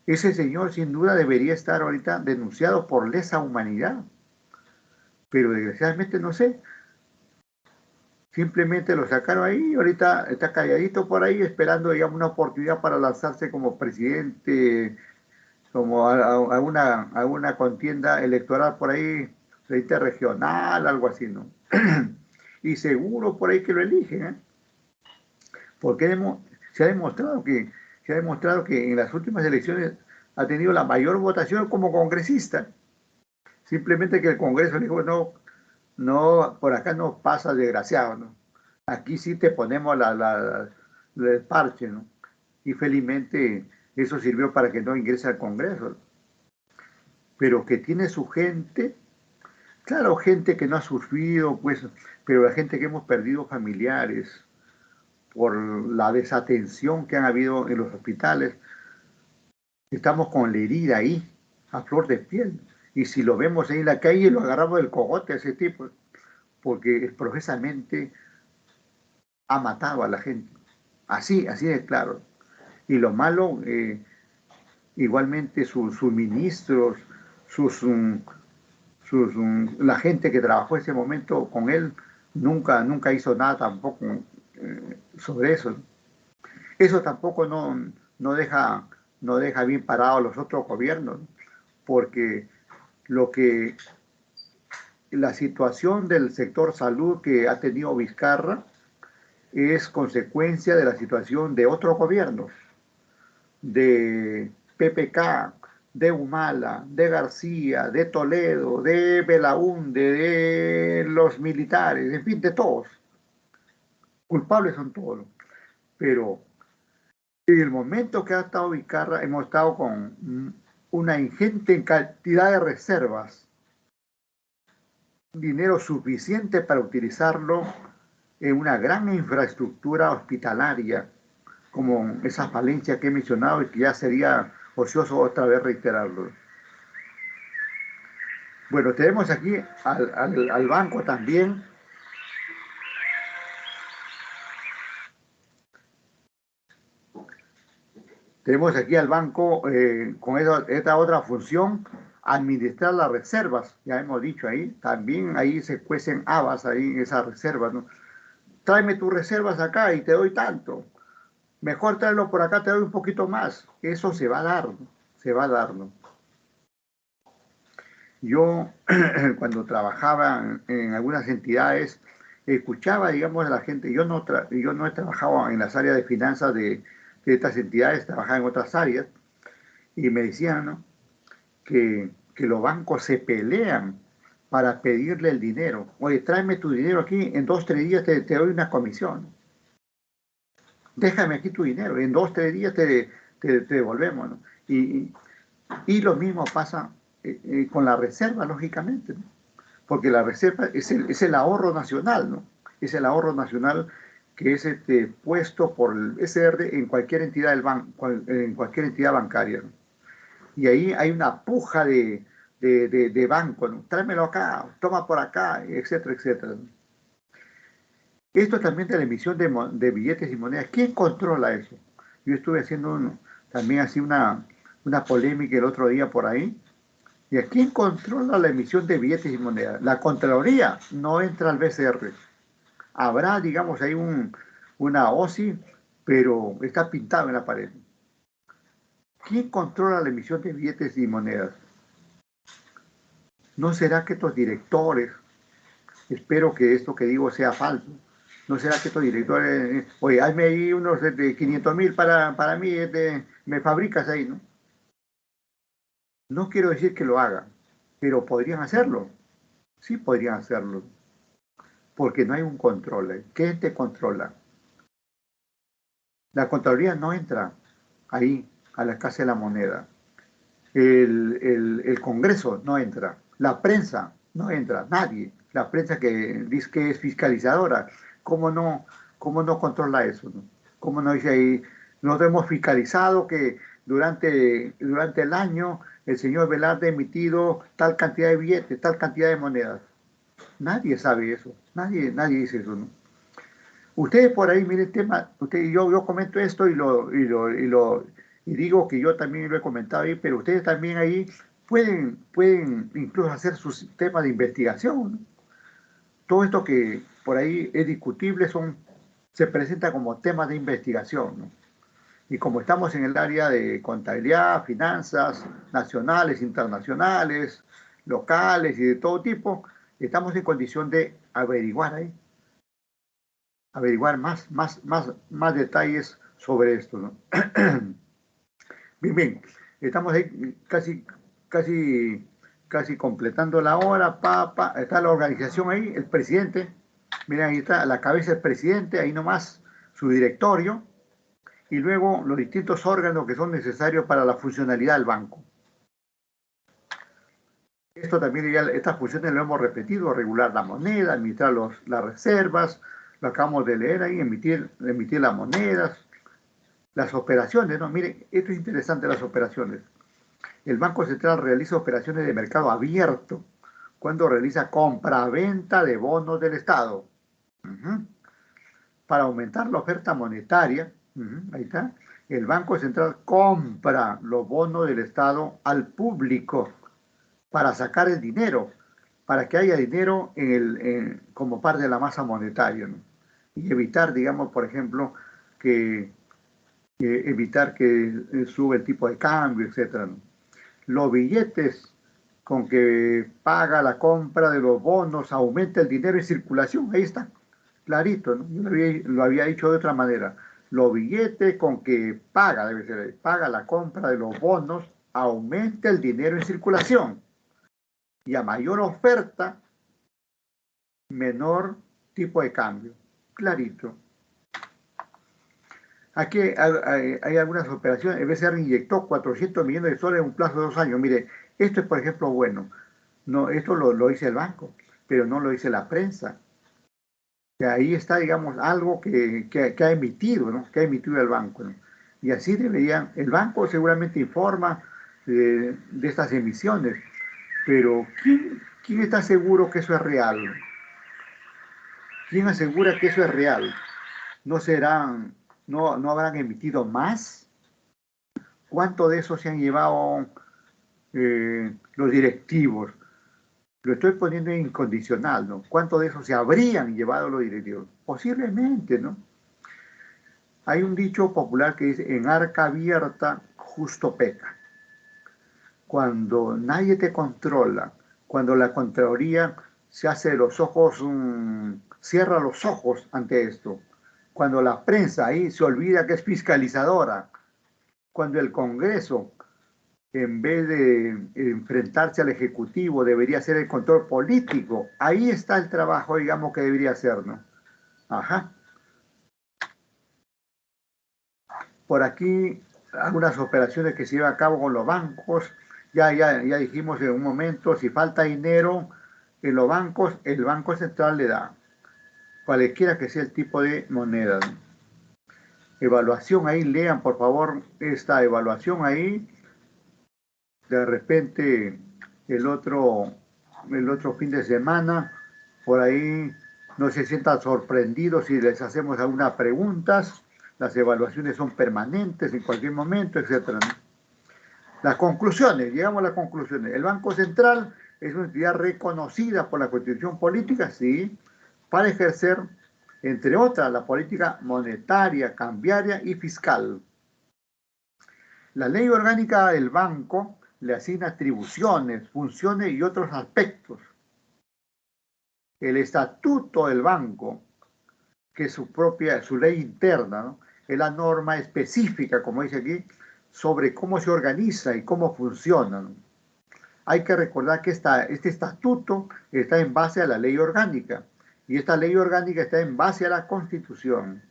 Ese señor sin duda debería estar ahorita denunciado por lesa humanidad. Pero desgraciadamente no sé. Simplemente lo sacaron ahí, ahorita está calladito por ahí esperando, digamos, una oportunidad para lanzarse como presidente, como a una contienda electoral por ahí, interregional, algo así, ¿no? Y seguro por ahí que lo eligen, ¿eh? Porque se ha demostrado que en las últimas elecciones ha tenido la mayor votación como congresista. Simplemente que el Congreso le dijo, no, no, por acá no pasa desgraciado, ¿no? Aquí sí te ponemos el parche, ¿no? Y felizmente eso sirvió para que no ingrese al Congreso. Pero que tiene su gente, claro, gente que no ha sufrido, pues, pero la gente que hemos perdido familiares por la desatención que han habido en los hospitales, estamos con la herida ahí, a flor de piel. Y si lo vemos ahí en la calle, lo agarramos del cogote a ese tipo, porque profesamente ha matado a la gente. Así de claro. Y lo malo, igualmente sus ministros, la gente que trabajó ese momento con él, nunca hizo nada tampoco sobre eso. Eso tampoco no deja bien parados a los otros gobiernos, porque lo que la situación del sector salud que ha tenido Vizcarra es consecuencia de la situación de otros gobiernos, de PPK, de Humala, de García, de Toledo, de Belaúnde, de los militares, en fin, de todos. Culpables son todos. Pero en el momento que ha estado Vizcarra, hemos estado con una ingente cantidad de reservas, dinero suficiente para utilizarlo en una gran infraestructura hospitalaria, como esa falencia que he mencionado y que ya sería ocioso otra vez reiterarlo. Bueno, tenemos aquí al banco también. Tenemos aquí al banco con esta otra función, administrar las reservas, ya hemos dicho ahí, también ahí se cuecen habas ahí en esas reservas, ¿no? Tráeme tus reservas acá y te doy tanto. Mejor tráelo por acá, te doy un poquito más. Eso se va a dar, ¿no? Se va a dar, ¿no? Yo, cuando trabajaba en algunas entidades, escuchaba, digamos, a la gente, yo no he trabajado en las áreas de finanzas de estas entidades, trabajaba en otras áreas, y me decían, ¿no?, que los bancos se pelean para pedirle el dinero. Oye, tráeme tu dinero aquí, en 2 o 3 días te doy una comisión. Déjame aquí tu dinero, en 2 o 3 días te devolvemos, ¿no? Y lo mismo pasa con la reserva, lógicamente, ¿no? Porque la reserva es el ahorro nacional, ¿no? Es el ahorro nacional que es puesto por el SR en cualquier entidad en cualquier entidad bancaria, ¿no? Y ahí hay una puja de banco, ¿no? Tráemelo acá, toma por acá, etcétera, etcétera, ¿no? Esto también de la emisión de billetes y monedas. ¿Quién controla eso? Yo estuve haciendo también así una polémica el otro día por ahí. ¿Y a quién controla la emisión de billetes y monedas? La Contraloría no entra al BCR. Habrá, digamos, ahí una OSI, pero está pintado en la pared. ¿Quién controla la emisión de billetes y monedas? ¿No será que estos directores, espero que esto que digo sea falso, no será que estos directores, oye, hazme ahí unos 500.000 para mí, me fabricas ahí, ¿no? No quiero decir que lo hagan, pero podrían hacerlo. Sí podrían hacerlo. Porque no hay un control. ¿Quién te controla? La Contraloría no entra ahí a la Casa de la Moneda. El Congreso no entra. La prensa no entra. Nadie. La prensa que dice que es fiscalizadora. ¿Cómo cómo no controla eso? ¿No? ¿Cómo no dice ahí? Nos hemos fiscalizado que durante el año el señor Velarde ha emitido tal cantidad de billetes, tal cantidad de monedas. Nadie sabe eso. Nadie dice eso, ¿no? Ustedes por ahí, miren el tema, yo comento esto y digo que yo también lo he comentado ahí, pero ustedes también ahí pueden incluso hacer sus temas de investigación, ¿no? Todo esto que por ahí es discutible se presenta como temas de investigación, ¿no? Y como estamos en el área de contabilidad, finanzas, nacionales, internacionales, locales y de todo tipo, estamos en condición de averiguar más detalles sobre esto, ¿no? Bien, estamos ahí casi, casi completando la hora, está la organización ahí, el presidente, miren, ahí está a la cabeza del presidente, ahí nomás su directorio, y luego los distintos órganos que son necesarios para la funcionalidad del banco. Esto también, estas funciones lo hemos repetido: regular la moneda, administrar las reservas, lo acabamos de leer ahí, emitir las monedas, las operaciones, ¿no? Miren, esto es interesante, las operaciones. El Banco Central realiza operaciones de mercado abierto cuando realiza compra-venta de bonos del Estado. Para aumentar la oferta monetaria, ahí está, el Banco Central compra los bonos del Estado al público para sacar el dinero, para que haya dinero como parte de la masa monetaria, ¿no? Y evitar, digamos, por ejemplo, evitar que sube el tipo de cambio, etcétera, ¿no? Los billetes con que paga la compra de los bonos aumenta el dinero en circulación. Ahí está, clarito, ¿no? Yo lo había dicho de otra manera. Los billetes con que paga la compra de los bonos aumenta el dinero en circulación. Y a mayor oferta, menor tipo de cambio. Clarito. Aquí hay algunas operaciones. El BCR inyectó 400 millones de soles en un plazo de 2 años. Mire, esto es, por ejemplo, bueno. No, esto lo dice el banco, pero no lo dice la prensa. Que ahí está, digamos, algo que ha emitido, ¿no? Que ha emitido el banco, ¿no? Y así deberían. El banco seguramente informa de estas emisiones, pero ¿quién está seguro que eso es real? ¿Quién asegura que eso es real? ¿No habrán emitido más? ¿Cuánto de eso se han llevado los directivos? Lo estoy poniendo en incondicional, ¿no? ¿Cuánto de eso se habrían llevado los directivos? Posiblemente, ¿no? Hay un dicho popular que dice: en arca abierta, justo peca. Cuando nadie te controla, cuando la Contraloría se hace los ojos, cierra los ojos ante esto, cuando la prensa ahí se olvida que es fiscalizadora, cuando el Congreso, en vez de enfrentarse al Ejecutivo, debería hacer el control político, ahí está el trabajo, digamos, que debería hacer, ¿no? Ajá. Por aquí, algunas operaciones que se llevan a cabo con los bancos. Ya dijimos en un momento, si falta dinero en los bancos, el Banco Central le da, cualquiera que sea el tipo de moneda, ¿no? Evaluación ahí, lean por favor esta evaluación ahí. De repente el otro fin de semana, por ahí no se sientan sorprendidos si les hacemos algunas preguntas. Las evaluaciones son permanentes en cualquier momento, etcétera, ¿no? Las conclusiones, llegamos a las conclusiones. El Banco Central es una entidad reconocida por la Constitución Política, sí, para ejercer, entre otras, la política monetaria, cambiaria y fiscal. La ley orgánica del banco le asigna atribuciones, funciones y otros aspectos. El estatuto del banco, que es su ley interna, ¿no?, es la norma específica, como dice aquí, sobre cómo se organiza y cómo funciona, ¿no? hay que recordar que este estatuto está en base a la ley orgánica y esta ley orgánica está en base a la Constitución.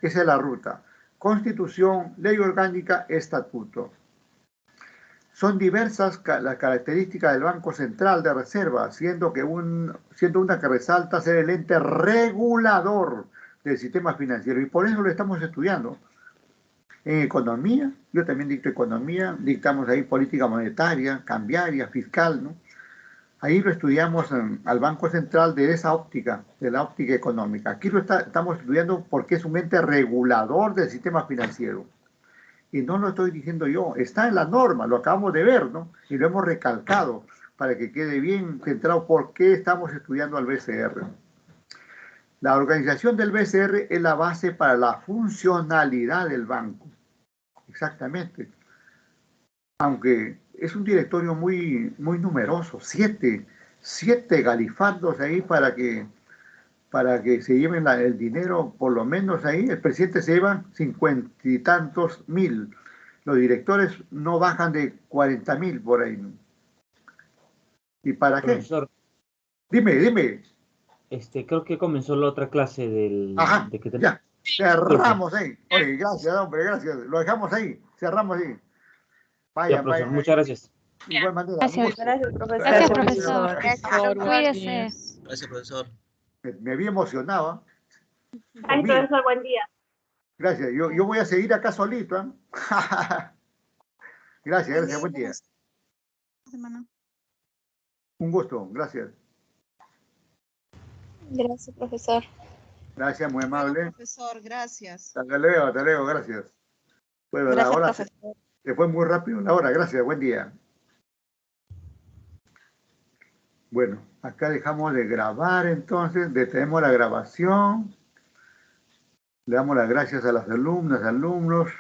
Esa es la ruta. Constitución, ley orgánica, estatuto. Son diversas las características del Banco Central de Reserva, siendo una que resalta ser el ente regulador del sistema financiero y por eso lo estamos estudiando. En economía, yo también dicto economía, dictamos ahí política monetaria, cambiaria, fiscal, ¿no? Ahí lo estudiamos al Banco Central de esa óptica, de la óptica económica. Aquí lo estamos estudiando porque es un ente regulador del sistema financiero. Y no lo estoy diciendo yo, está en la norma, lo acabamos de ver, ¿no? Y lo hemos recalcado para que quede bien centrado por qué estamos estudiando al BCR. La organización del BCR es la base para la funcionalidad del banco. Exactamente. Aunque es un directorio muy numeroso, siete galifardos ahí para que se lleven el dinero, por lo menos ahí, el presidente se lleva 50 y tantos mil. Los directores no bajan de 40.000 por ahí. ¿Y para qué? Profesor, Dime. creo que comenzó la otra clase Ajá, de que ya. Cerramos ahí. Oye, gracias, hombre, gracias. Lo dejamos ahí. Cerramos ahí. Ya, profesor, muchas gracias. De igual manera. Gracias. Gracias, profesor. Gracias, profesor. Profesor, buenos Cuídese. días. Gracias, profesor. Me había emocionado. Ay, profesor, buen día. Gracias. Yo voy a seguir acá solito. ¿Eh? Gracias. Buen día. Un gusto. Gracias. Gracias, profesor. Gracias, muy amable. Profesor, gracias. Hasta luego, gracias. Bueno, Gracias, la hora profesor. se fue muy rápido la hora. Gracias, buen día. Bueno, acá dejamos de grabar entonces, detenemos la grabación. Le damos las gracias a las alumnas, alumnos.